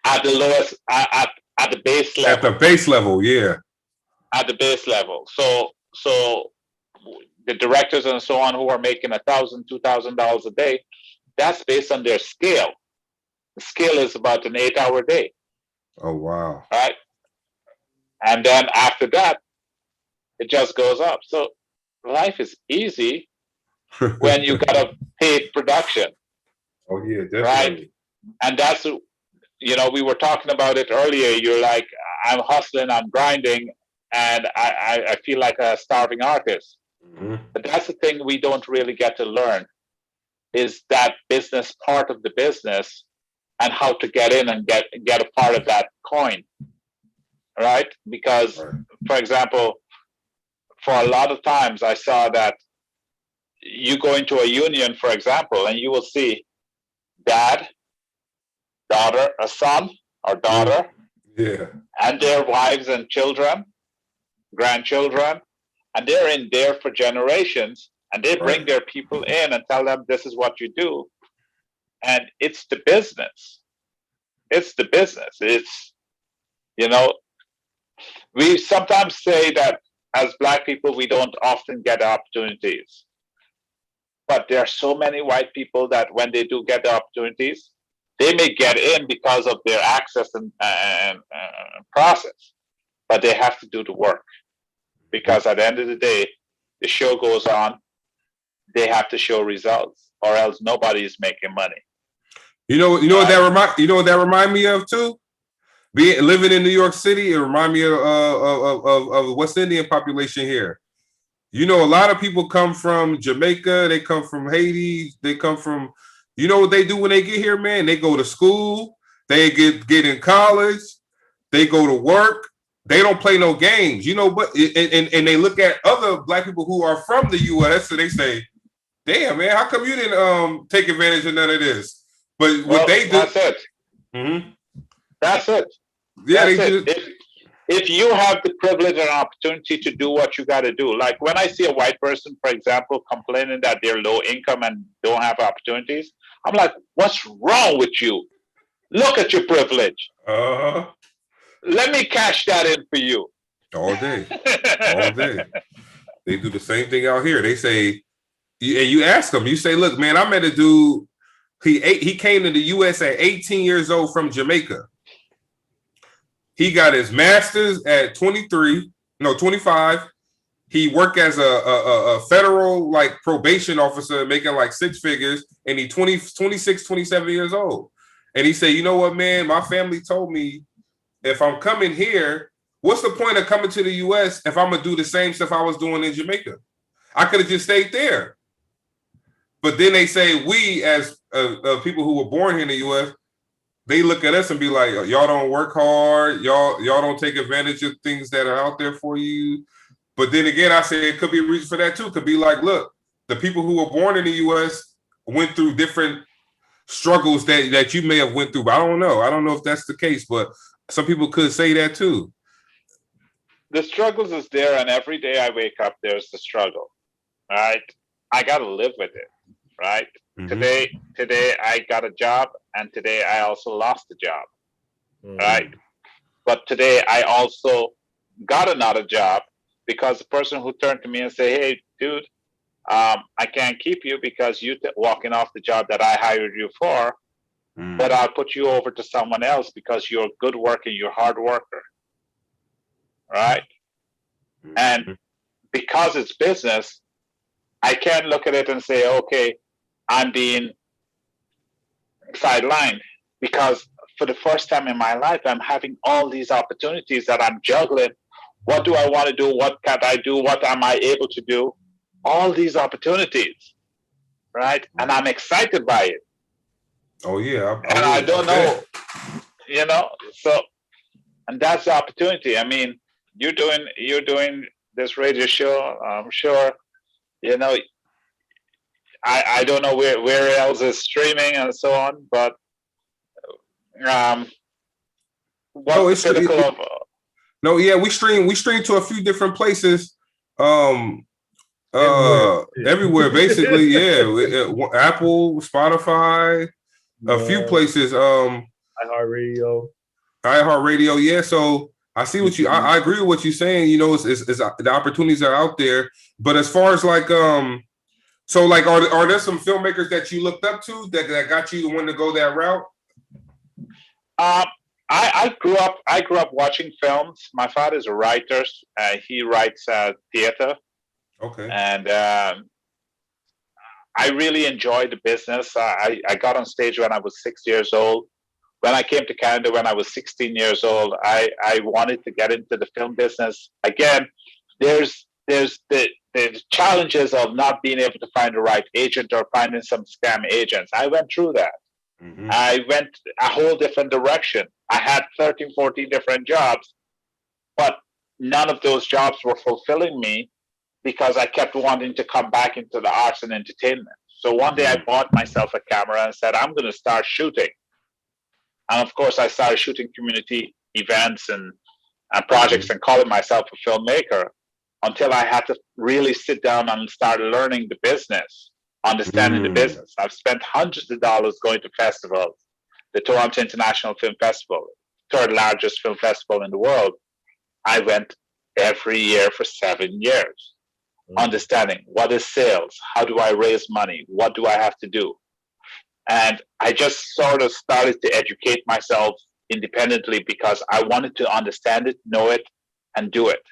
S3: At the lowest, at the base level.
S2: At the base level, yeah.
S3: At the base level. So the directors and so on who are making $1,000, $2,000 a day, that's based on their scale. The scale is about an 8-hour day.
S2: Oh wow.
S3: Right. And then after that, it just goes up. So life is easy when you got a paid production.
S2: Oh yeah, definitely.
S3: Right. And that's, we were talking about it earlier. You're like, I'm hustling, I'm grinding, and I feel like a starving artist. But that's the thing we don't really get to learn, is that business part of the business and how to get in and get a part of that coin. Right? Because, for example, for a lot of times I saw that you go into a union, for example, and you will see dad, daughter, a son or daughter, and their wives and children, grandchildren, and they're in there for generations, and they bring their people in and tell them this is what you do, and it's the business. It's the business. It's, you know, we sometimes say that as Black people we don't often get opportunities, but there are so many white people that when they do get the opportunities, they may get in because of their access and process, but they have to do the work, because at the end of the day, the show goes on. They have to show results, or else nobody is making money.
S2: You know what that remind me of too? Living in New York City, it remind me of the West Indian population here. You know, a lot of people come from Jamaica, they come from Haiti, they come from, you know what they do when they get here, man? They go to school, they get in college, they go to work, they don't play no games, you know, but and they look at other Black people who are from the US and they say, damn, man, how come you didn't take advantage of none of this? But what they do,
S3: that's it.
S2: Mm-hmm.
S3: That's it.
S2: Yeah,
S3: that's it. If you have the privilege and opportunity to do what you got to do, like when I see a white person, for example, complaining that they're low income and don't have opportunities, I'm like, what's wrong with you? Look at your privilege. Let me cash that in for you.
S2: All day. All day. They do the same thing out here. They say, and you ask them, you say, look, man, I met a dude, he came to the US at 18 years old from Jamaica. He got his master's at 25. He worked as a federal like probation officer, making like 6 figures, and he 26, 27 years old. And he said, you know what, man, my family told me if I'm coming here, what's the point of coming to the US if I'm gonna do the same stuff I was doing in Jamaica? I could have just stayed there. But then they say we as people who were born here in the US, they look at us and be like, y'all don't work hard, y'all don't take advantage of things that are out there for you. But then again, I say it could be a reason for that too. It could be like, look, the people who were born in the US went through different struggles that you may have went through. But I don't know. I don't know if that's the case, but some people could say that too.
S3: The struggles is there, and every day I wake up, there's the struggle. Right? I gotta live with it. Right? Mm-hmm. Today I got a job, and today I also lost a job. Right? But today I also got another job because the person who turned to me and said, hey, dude, I can't keep you because you walking off the job that I hired you for, but I'll put you over to someone else because you're a good worker, you're a hard worker. Right? And because it's business, I can't look at it and say, okay, I'm being sidelined, because for the first time in my life, I'm having all these opportunities that I'm juggling. What do I want to do? What can I do? What am I able to do? All these opportunities, right? And I'm excited by it.
S2: Oh yeah.
S3: And I don't know, you know, so, and that's the opportunity. I mean, you're doing this radio show. I'm sure, you know, I don't know where else is streaming and so on, but what's the pinnacle of?
S2: No, yeah, we stream to a few different places. Everywhere basically. Yeah, Apple, Spotify, a few places. iHeartRadio. Yeah. So I see what I agree with what you're saying. You know, it's the opportunities are out there. But as far as like so like are there some filmmakers that you looked up to that got you to want to go that route?
S3: I grew up watching films. My father's a writer. He writes theater.
S2: Okay.
S3: And I really enjoyed the business. I got on stage when I was 6 years old. When I came to Canada when I was 16 years old, I wanted to get into the film business. Again, there's the challenges of not being able to find the right agent or finding some scam agents. I went through that. Mm-hmm. I went a whole different direction. I had 13, 14 different jobs, but none of those jobs were fulfilling me because I kept wanting to come back into the arts and entertainment. So one day I bought myself a camera and said, I'm going to start shooting. And of course, I started shooting community events and projects and calling myself a filmmaker. until I had to really sit down and start learning the business, understanding the business. I've spent hundreds of dollars going to festivals, the Toronto International Film Festival, third largest film festival in the world. I went every year for 7 years, understanding what is sales, how do I raise money, what do I have to do. And I just sort of started to educate myself independently because I wanted to understand it, know it, and do it.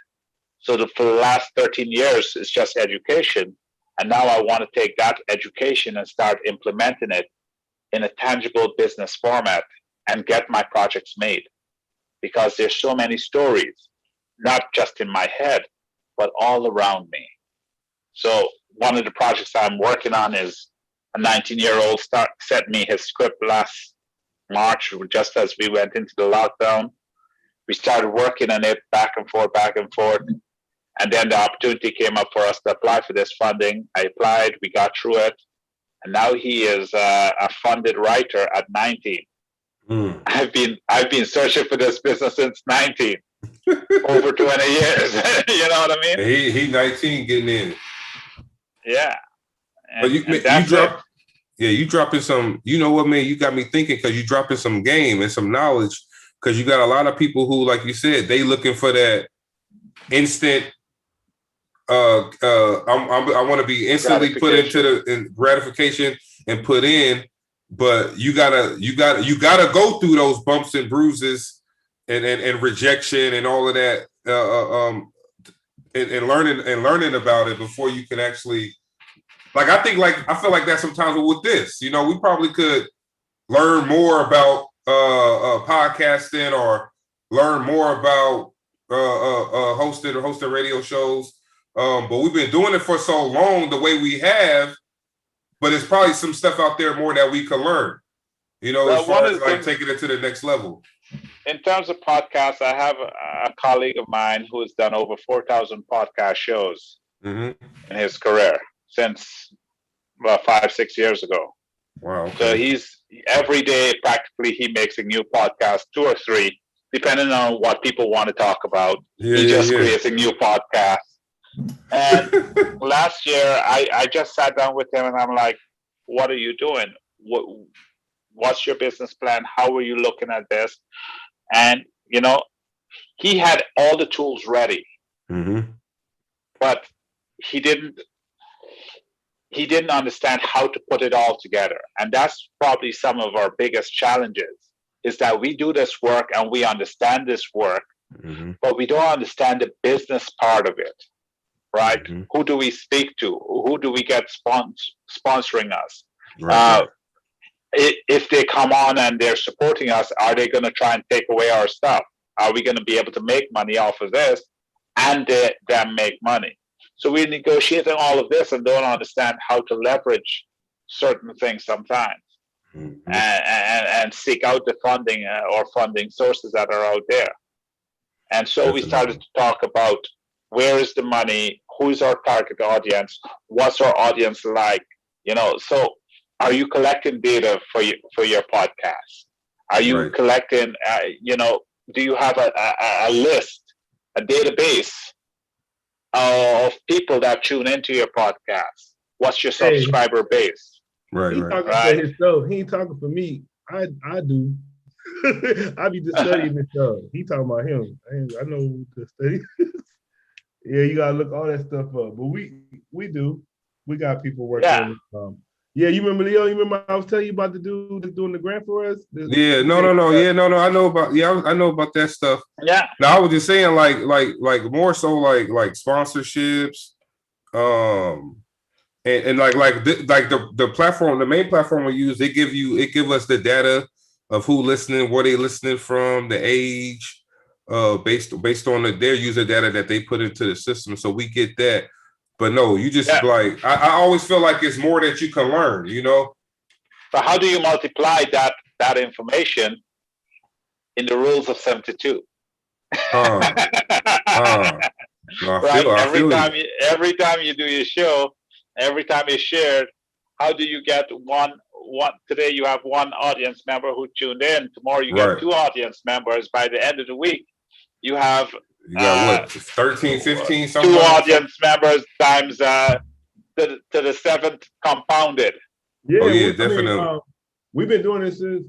S3: So for the last 13 years, it's just education. And now I want to take that education and start implementing it in a tangible business format and get my projects made. Because there's so many stories, not just in my head, but all around me. So one of the projects I'm working on is a 19-year-old sent me his script last March, just as we went into the lockdown. We started working on it back and forth. And then the opportunity came up for us to apply for this funding. I applied, we got through it. And now he is a funded writer at 19. I've been searching for this business since 19, over 20 years. You know what I mean?
S2: He 19 getting in.
S3: Yeah.
S2: But you dropping some, you know what, man, you got me thinking because you dropping some game and some knowledge because you got a lot of people who, like you said, they looking for that instant, I want to be instantly put into the gratification and put in, but you gotta go through those bumps and bruises and rejection and all of that, and learning about it before you can actually. I feel like that sometimes with this, you know, we probably could learn more about podcasting or learn more about hosting radio shows. But we've been doing it for so long the way we have, but it's probably some stuff out there more that we can learn, you know, as far as like taking it to the next level.
S3: In terms of podcasts, I have a colleague of mine who has done over 4,000 podcast shows in his career since about 5-6 years ago.
S2: Wow. Okay.
S3: So he's every day practically he makes a new podcast, 2 or 3, depending on what people want to talk about. He just creates a new podcast. And last year I just sat down with him and I'm like, what are you doing? What's your business plan? How are you looking at this? And you know, he had all the tools ready, but he didn't understand how to put it all together. And that's probably some of our biggest challenges, is that we do this work and we understand this work, but we don't understand the business part of it, right? Who do we speak to? Who do we get sponsoring us?
S2: Right.
S3: If they come on and they're supporting us, are they going to try and take away our stuff? Are we going to be able to make money off of this and them make money? So we're negotiating all of this and don't understand how to leverage certain things sometimes, and seek out the funding or funding sources that are out there. And so we started to talk about where is the money, who's our target audience, what's our audience like, you know. So are you collecting data for your podcast? Are you collecting, you know, do you have a list, a database of people that tune into your podcast? What's your subscriber base?
S1: He talking for himself. He ain't talking for me. I do. I be just studying this stuff. He talking about him. I know to study. Yeah, you gotta look all that stuff up. But we do. We got people working on this. Yeah, you remember Leo? You remember I was telling you about the dude that's doing the grant for us?
S2: No. Yeah, no. I know about. Yeah, I know about that stuff.
S3: Yeah.
S2: Now I was just saying, like more so, like sponsorships, and the platform, the main platform we use, it give us the data of who listening, where they listening from, the age, based on their user data that they put into the system, so we get that. But no, you just like I always feel like it's more that you can learn, you know.
S3: But how do you multiply that information in the rules of 72?
S2: No,
S3: every time you do your show, every time it's shared, how do you get one? Today you have one audience member who tuned in. Tomorrow you get 2 audience members. By the end of the week, you have
S2: You got what, 13, 15, something?
S3: 2 audience members times to the 7th compounded.
S1: Yeah,
S2: Oh, yeah,
S1: I mean,
S2: definitely.
S1: we've been doing this since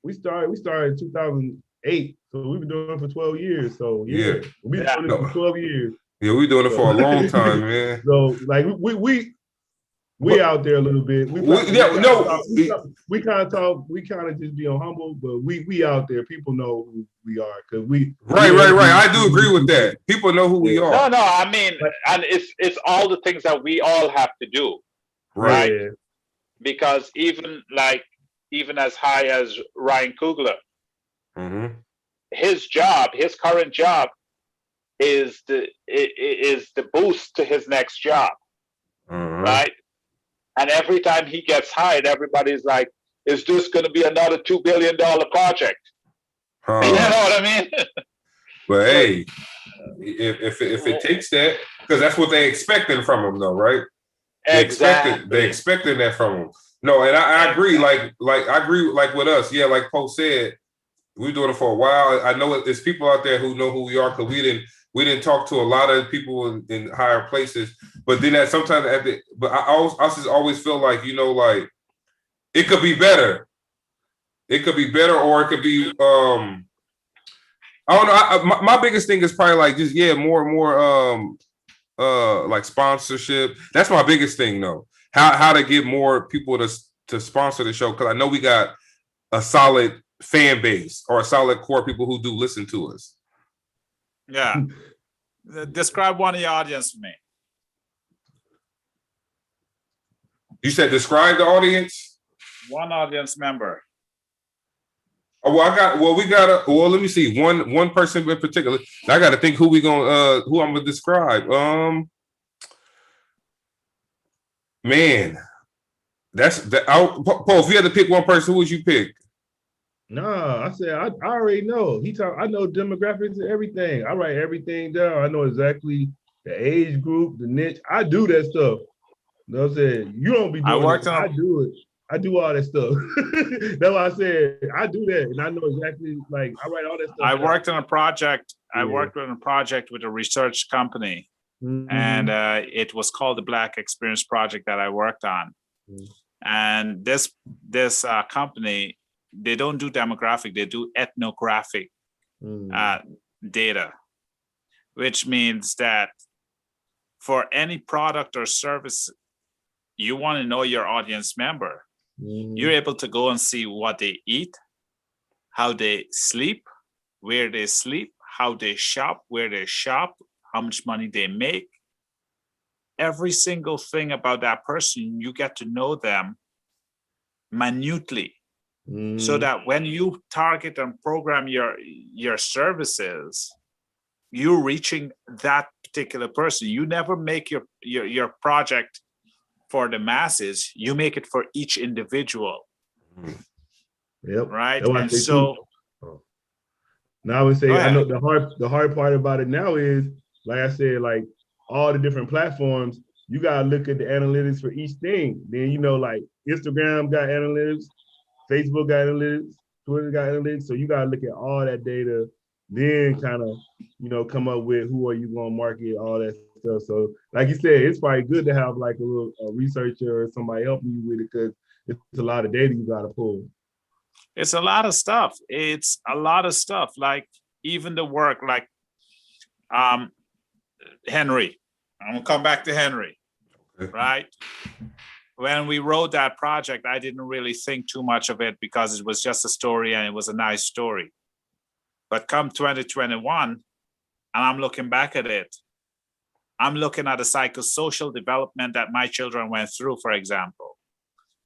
S1: we started in 2008, so we've been doing it for 12 years. So
S2: Yeah.
S1: we've been
S3: Yeah.
S1: doing it for 12 years.
S2: Yeah, we doing it
S1: So,
S2: for a long time, man.
S1: So like we out there a little bit. We kind of talk. We kind of just be on humble, but we out there. People know who we are because
S2: Right. I do agree with that. People know who we are.
S3: No, I mean, and it's all the things that we all have to do,
S2: Right?
S1: Yeah.
S3: Because even as high as Ryan Coogler, his current job is the boost to his next job, right? And every time he gets hired, everybody's like, "Is this going to be another $2 billion project?" You know what I mean?
S2: But hey, if it takes that, because that's what they expecting from him, though, right?
S3: Exactly.
S2: They expecting that from him. No, and I agree. Like I agree. Like with us, yeah. Like Poe said, we're doing it for a while. I know there's people out there who know who we are because we didn't talk to a lot of people in higher places. But then that sometimes I just always feel like, you know, like it could be better. It could be better, or it could be I don't know. My biggest thing is probably like just more and more like sponsorship. That's my biggest thing though. How to get more people to sponsor the show, because I know we got a solid fan base or a solid core people who do listen to us.
S4: Yeah. Describe one of your audience for me.
S2: You said describe the audience?
S4: One audience member.
S2: Oh, well, let me see. One person in particular. I got to think who I'm gonna describe. Man, that's that. Paul, if you had to pick one person, who would you pick?
S1: Nah, I said I already know. I know demographics and everything. I write everything down. I know exactly the age group, the niche. I do that stuff. You know what I'm saying? You don't be doing it. I do it. I do all that stuff. That's why I said I do that, and I know exactly. Like I write all that stuff.
S4: I worked on a project. I worked on a project with a research company, and it was called the Black Experience Project that I worked on. And this company, they don't do demographic; they do ethnographic data, which means that for any product or service, you want to know your audience member. You're able to go and see what they eat, how they sleep, where they sleep, how they shop, where they shop, how much money they make. Every single thing about that person, you get to know them minutely, so that when you target and program your services, you're reaching that particular person. You never make your project for the masses, you make it for each individual.
S1: Yep.
S4: Right. And so
S1: now I would say I know the hard part about it now is, like I said, like all the different platforms, you gotta look at the analytics for each thing. Then you know, like Instagram got analytics, Facebook got analytics, Twitter got analytics. So you gotta look at all that data, then kind of, you know, come up with who are you gonna market, all that stuff. So like you said, it's probably good to have like a researcher or somebody helping you with it, because it's a lot of data you gotta pull.
S4: It's a lot of stuff. It's a lot of stuff. Like even the work, like Henry. I'm gonna come back to Henry, right? When we wrote that project, I didn't really think too much of it because it was just a story and it was a nice story. But come 2021, and I'm looking back at it, I'm looking at the psychosocial development that my children went through, for example.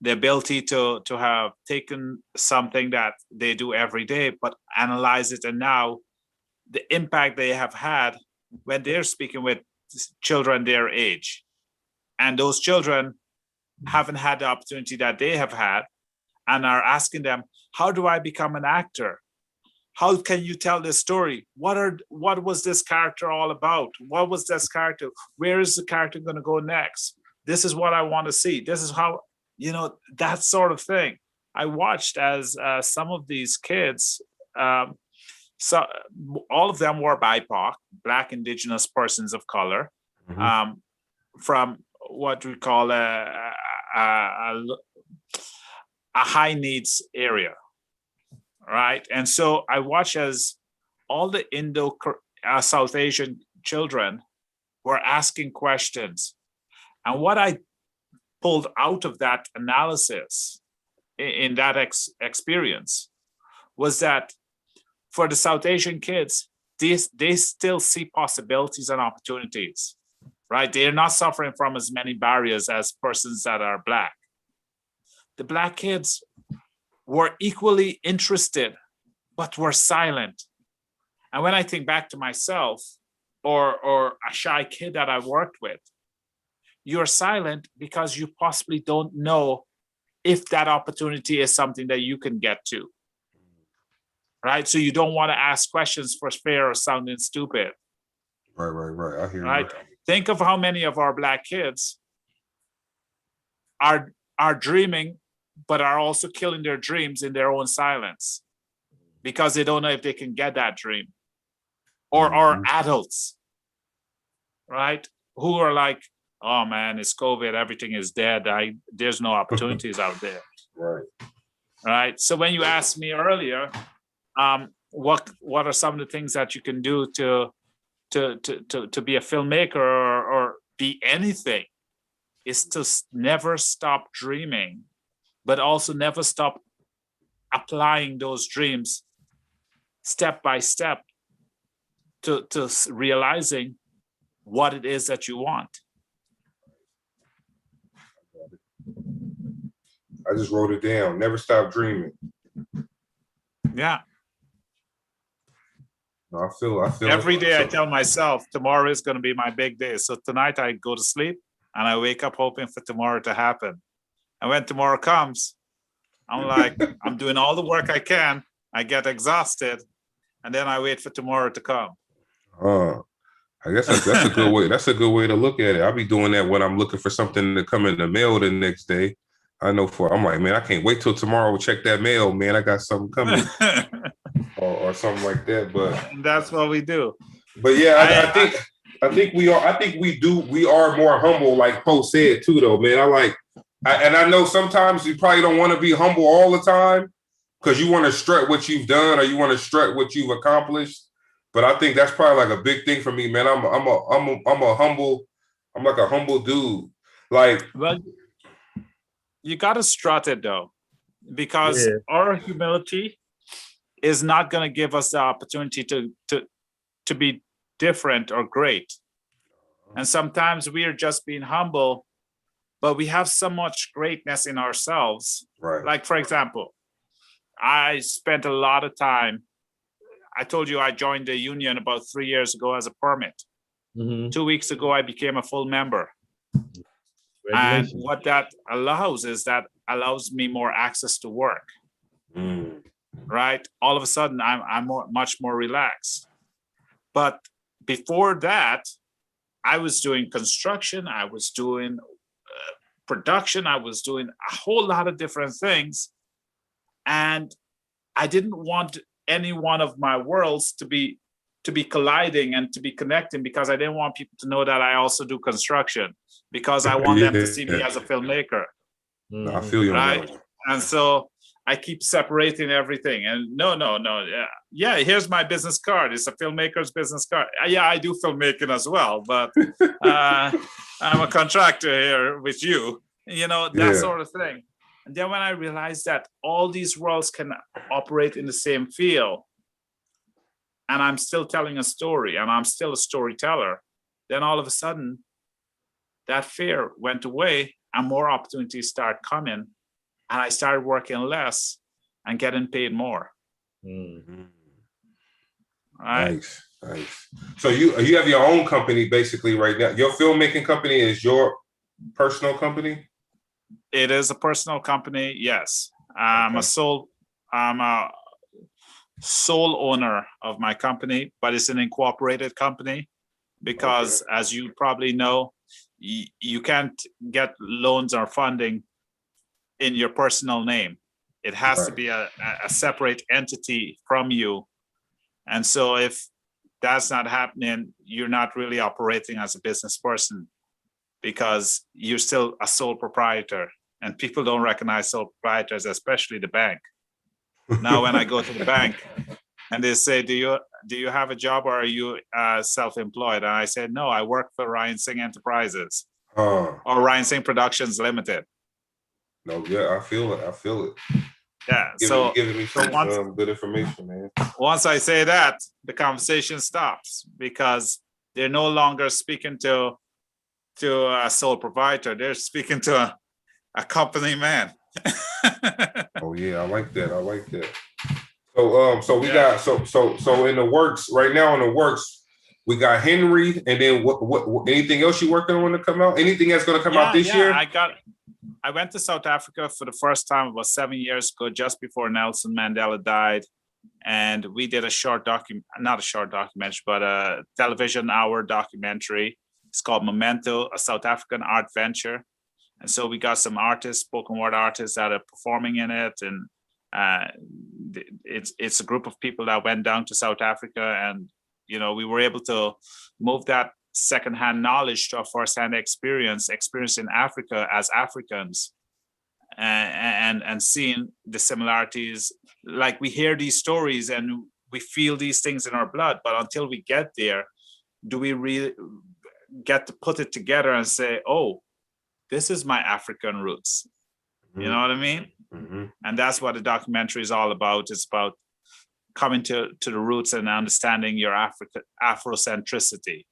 S4: The ability to have taken something that they do every day, but analyze it, and now the impact they have had when they're speaking with children their age. And those children haven't had the opportunity that they have had, and are asking them, how do I become an actor? How can you tell this story? What was this character all about? What was this character? Where is the character going to go next? This is what I want to see. This is how, you know, that sort of thing. I watched as some of these kids So all of them were BIPOC, Black, Indigenous persons of color, from what we call a high needs area, right? And so I watch as all the South Asian children were asking questions. And what I pulled out of that analysis in that experience was that for the South Asian kids, they still see possibilities and opportunities, right? They're not suffering from as many barriers as persons that are Black. The Black kids were equally interested, but were silent. And when I think back to myself or a shy kid that I worked with, you're silent because you possibly don't know if that opportunity is something that you can get to, right? So you don't want to ask questions for fear of sounding stupid.
S2: Right. I hear you.
S4: Right? Think of how many of our Black kids are dreaming, but are also killing their dreams in their own silence because they don't know if they can get that dream. Or adults, right? Who are like, oh man, it's COVID, everything is dead. There's no opportunities out there. Right. So when you asked me earlier, what are some of the things that you can do to be a filmmaker or be anything, is to never stop dreaming, but also never stop applying those dreams step by step to realizing what it is that you want.
S2: I just wrote it down. Never stop dreaming.
S4: Yeah.
S2: No, I feel
S4: every day I tell myself tomorrow is going to be my big day. So tonight I go to sleep and I wake up hoping for tomorrow to happen. And when tomorrow comes, I'm like, I'm doing all the work I can. I get exhausted, and then I wait for tomorrow to come.
S2: I guess that's a good way. That's a good way to look at it. I'll be doing that when I'm looking for something to come in the mail the next day. I'm like, man, I can't wait till tomorrow to check that mail, man. I got something coming. or something like that. But
S4: that's what we do.
S2: But yeah, I think we are more humble, like Poe said too, though, man. I know sometimes you probably don't want to be humble all the time because you want to strut what you've done or you want to strut what you've accomplished. But I think that's probably like a big thing for me, man. I'm like a humble dude. Like,
S4: well, you gotta strut it though, because our humility is not going to give us the opportunity to be different or great. And sometimes we are just being humble, but we have so much greatness in ourselves.
S2: Right.
S4: Like, for example, I spent a lot of time. I told you I joined the union about 3 years ago as a permit. 2 weeks ago, I became a full member. And what that allows is that allows me more access to work. Right? All of a sudden, I'm much more relaxed. But before that, I was doing construction, I was doing production, I was doing a whole lot of different things. And I didn't want any one of my worlds to be colliding and to be connecting, because I didn't want people to know that I also do construction, because I want them to see me as a filmmaker.
S2: I feel you.
S4: Right? And so I keep separating everything. And no. Yeah, here's my business card. It's a filmmaker's business card. Yeah, I do filmmaking as well, but I'm a contractor here with you, that sort of thing. And then when I realized that all these worlds can operate in the same field, and I'm still telling a story, and I'm still a storyteller, then all of a sudden, that fear went away and more opportunities start coming. And I started working less and getting paid more. Right?
S2: Nice. So you have your own company basically right now. Your filmmaking company is your personal company?
S4: It is a personal company, yes. I'm a sole owner of my company, but it's an incorporated company because, as you probably know, you can't get loans or funding in your personal name. It has to be a separate entity from you. And so if that's not happening, you're not really operating as a business person, because you're still a sole proprietor, and people don't recognize sole proprietors, especially the bank. Now, when I go to the bank and they say, do you have a job, or are you self-employed? And I said, no, I work for Ryan Singh Enterprises or Ryan Singh Productions Limited.
S2: No, yeah, I feel it.
S4: Yeah.
S2: You're giving me some
S4: once,
S2: good information, man.
S4: Once I say that, the conversation stops, because they're no longer speaking to a sole proprietor. They're speaking to a company man.
S2: Oh yeah, I like that. So we got so in the works right now. In the works, we got Henry, and then what anything else you working on to come out? Anything that's going to come out this year?
S4: I went to South Africa for the first time about 7 years ago, just before Nelson Mandela died, and we did not a short documentary, but a television hour documentary. It's called Memento, a South African art venture. And so we got some artists, spoken word artists, that are performing in it. And it's a group of people that went down to South Africa, and we were able to move that secondhand knowledge to a firsthand experience in Africa as Africans, and seeing the similarities. Like, we hear these stories and we feel these things in our blood, but until we get there, do we really get to put it together and say, oh, this is my African roots. Mm-hmm. You know what I mean? Mm-hmm. And that's what the documentary is all about. It's about coming to the roots and understanding your Afrocentricity.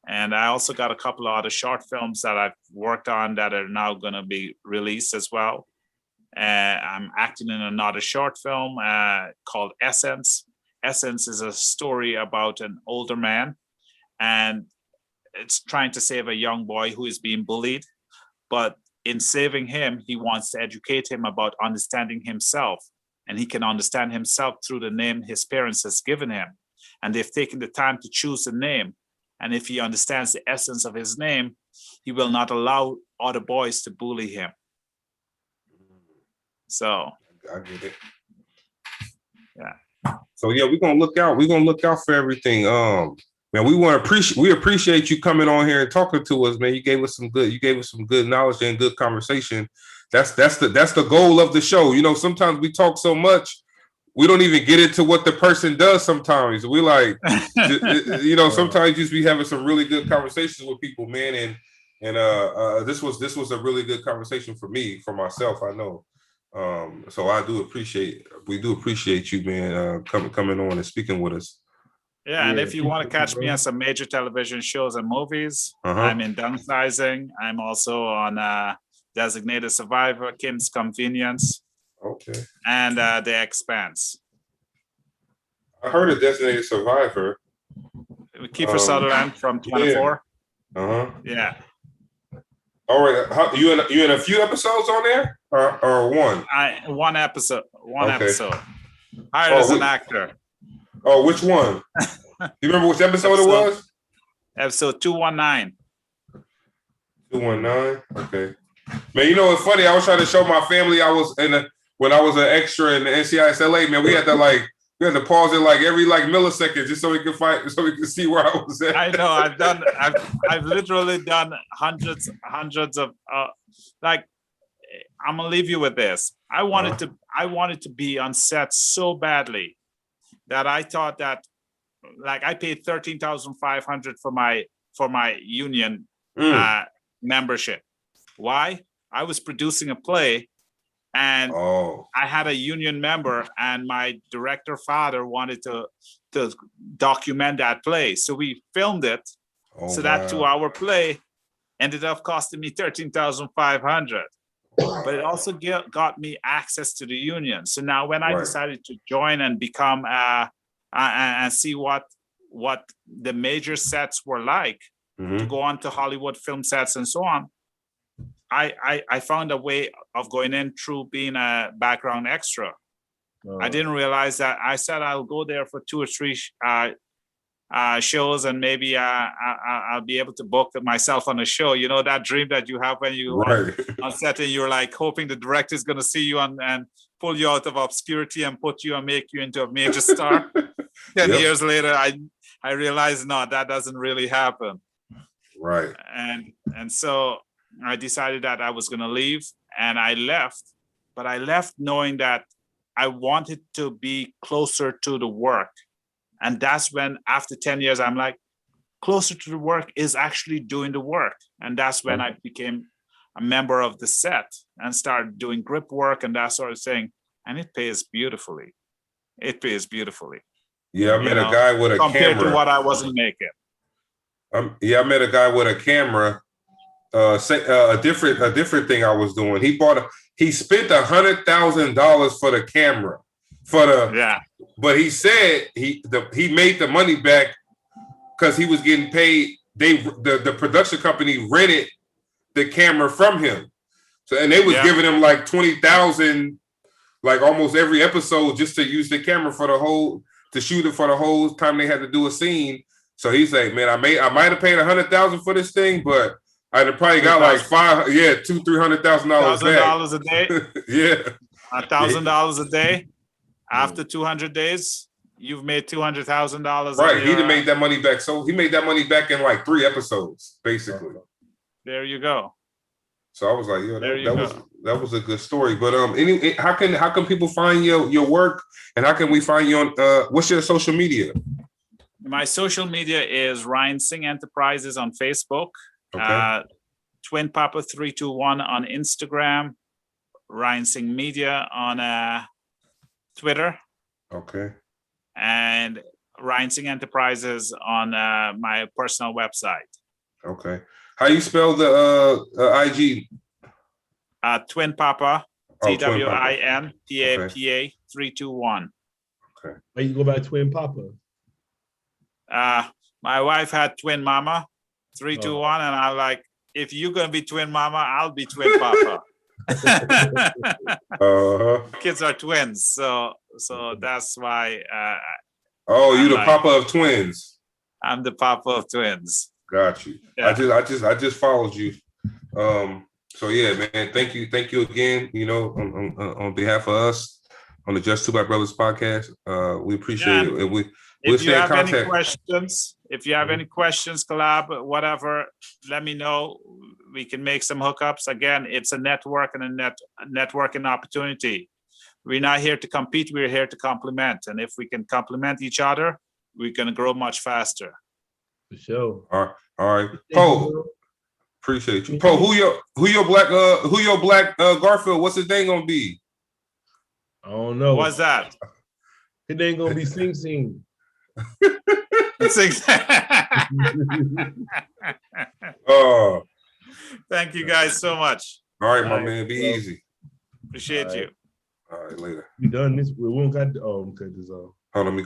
S4: And I also got a couple of other short films that I've worked on that are now going to be released as well. I'm acting in another short film called Essence. Essence is a story about an older man, and it's trying to save a young boy who is being bullied. But in saving him, he wants to educate him about understanding himself. And he can understand himself through the name his parents has given him. And they've taken the time to choose the name. And if he understands the essence of his name, he will not allow other boys to bully him. So
S2: I get it.
S4: Yeah.
S2: So yeah, we're gonna look out. We're gonna look out for everything. Man, we appreciate you coming on here and talking to us, man. You gave us some good knowledge and good conversation. That's the goal of the show. Sometimes we talk so much, we don't even get into what the person does. Sometimes we like, sometimes you just be having some really good conversations with people, man. And this was a really good conversation for myself. I know. So we do appreciate you, man, coming on and speaking with us.
S4: Yeah, and if you want to catch me on some major television shows and movies, I'm in Downsizing. I'm also on Designated Survivor, Kim's Convenience.
S2: Okay.
S4: And The Expanse.
S2: I heard of Designated Survivor.
S4: Kiefer Sutherland from 24.
S2: Yeah.
S4: Yeah.
S2: All right. You in a few episodes on there, or one?
S4: One episode. Episode. Hired as an actor.
S2: Oh, which one? You remember which episode it was?
S4: Episode 219.
S2: 219. Okay. Man, it's funny. I was trying to show my family when I was an extra in the NCIS LA. Man, we had to pause it like every millisecond just so we could see where I was at.
S4: I know. I've literally done hundreds of I'm gonna leave you with this. I wanted to be on set so badly that I thought that I paid $13,500 for my union membership. Why? I was producing a play, and I had a union member, and my director father wanted to document that play. So we filmed it. That 2-hour play ended up costing me $13,500. But it also got me access to the union. So now when I decided to join and become and see what the major sets were like, to go on to Hollywood film sets and so on, I found a way of going in through being a background extra. I didn't realize that. I said I'll go there for 2 or 3 shows, and maybe I'll be able to book myself on a show. That dream that you have when you on set, and you're hoping the director is going to see you and pull you out of obscurity and put you and make you into a major star. 10
S2: Yep.
S4: years later, I realized, no, that doesn't really happen.
S2: Right.
S4: And so I decided that I was going to leave, and I left, but I left knowing that I wanted to be closer to the work. And that's when, after 10 years, I'm like, closer to the work is actually doing the work. And that's when I became a member of the set and started doing grip work and that sort of thing. And it pays beautifully. It pays beautifully.
S2: Yeah, I met a guy with a
S4: compared
S2: camera.
S4: to what I wasn't making.
S2: Yeah, I met a guy with a camera. A different thing I was doing. He spent $100,000 for the camera. But he said he made the money back because he was getting paid. The production company rented the camera from him. So and they was giving him like $20,000 like almost every episode just to use the camera to shoot it for the whole time they had to do a scene. So he's like, man, I might have paid $100,000 for this thing, but I'd have probably got like $200,000-$300,000
S4: $1,000 a day.
S2: Yeah.
S4: $1,000 a day. After 200 days, you've made $200,000.
S2: Right. He made that money back. So he made that money back in like 3 episodes, basically.
S4: There you go.
S2: So I was like, yo, that was a good story. But how can people find your work, and how can we find you on what's your social media?
S4: My social media is Ryan Singh Enterprises on Facebook, Twin Papa 321 on Instagram, Ryan Singh Media on Twitter. Okay. And Ryan Singh Enterprises on my personal website.
S2: Okay. How you spell the IG?
S4: Twin Papa, TWINPAPA 321.
S1: Okay. Why you go by Twin Papa?
S4: My wife had Twin Mama 321, and I'm like, if you're gonna be Twin Mama, I'll be Twin Papa. Kids are twins, so that's why.
S2: You the Papa of twins.
S4: I'm the Papa of twins.
S2: Got you. Yeah. I just followed you. So yeah, man. Thank you again. You know, on behalf of us on the Just Two Black Brothers podcast, we appreciate it. And we'll stay in contact.
S4: If you have any questions, collab, whatever, let me know. We can make some hookups. Again, it's a network and a networking opportunity. We're not here to compete. We're here to complement. And if we can complement each other, we're going to grow much faster.
S1: For sure.
S2: All right. Poe, appreciate you. Poe, who your black Garfield? What's his name gonna be?
S1: I don't know.
S4: What's that?
S1: His name gonna be Singh.
S4: Sing.
S2: Oh.
S4: Thank you guys so much.
S2: All right, my man. Be easy.
S4: Appreciate you.
S2: All right, later.
S1: We done this. We won't got cut this off.
S2: Hold on, let me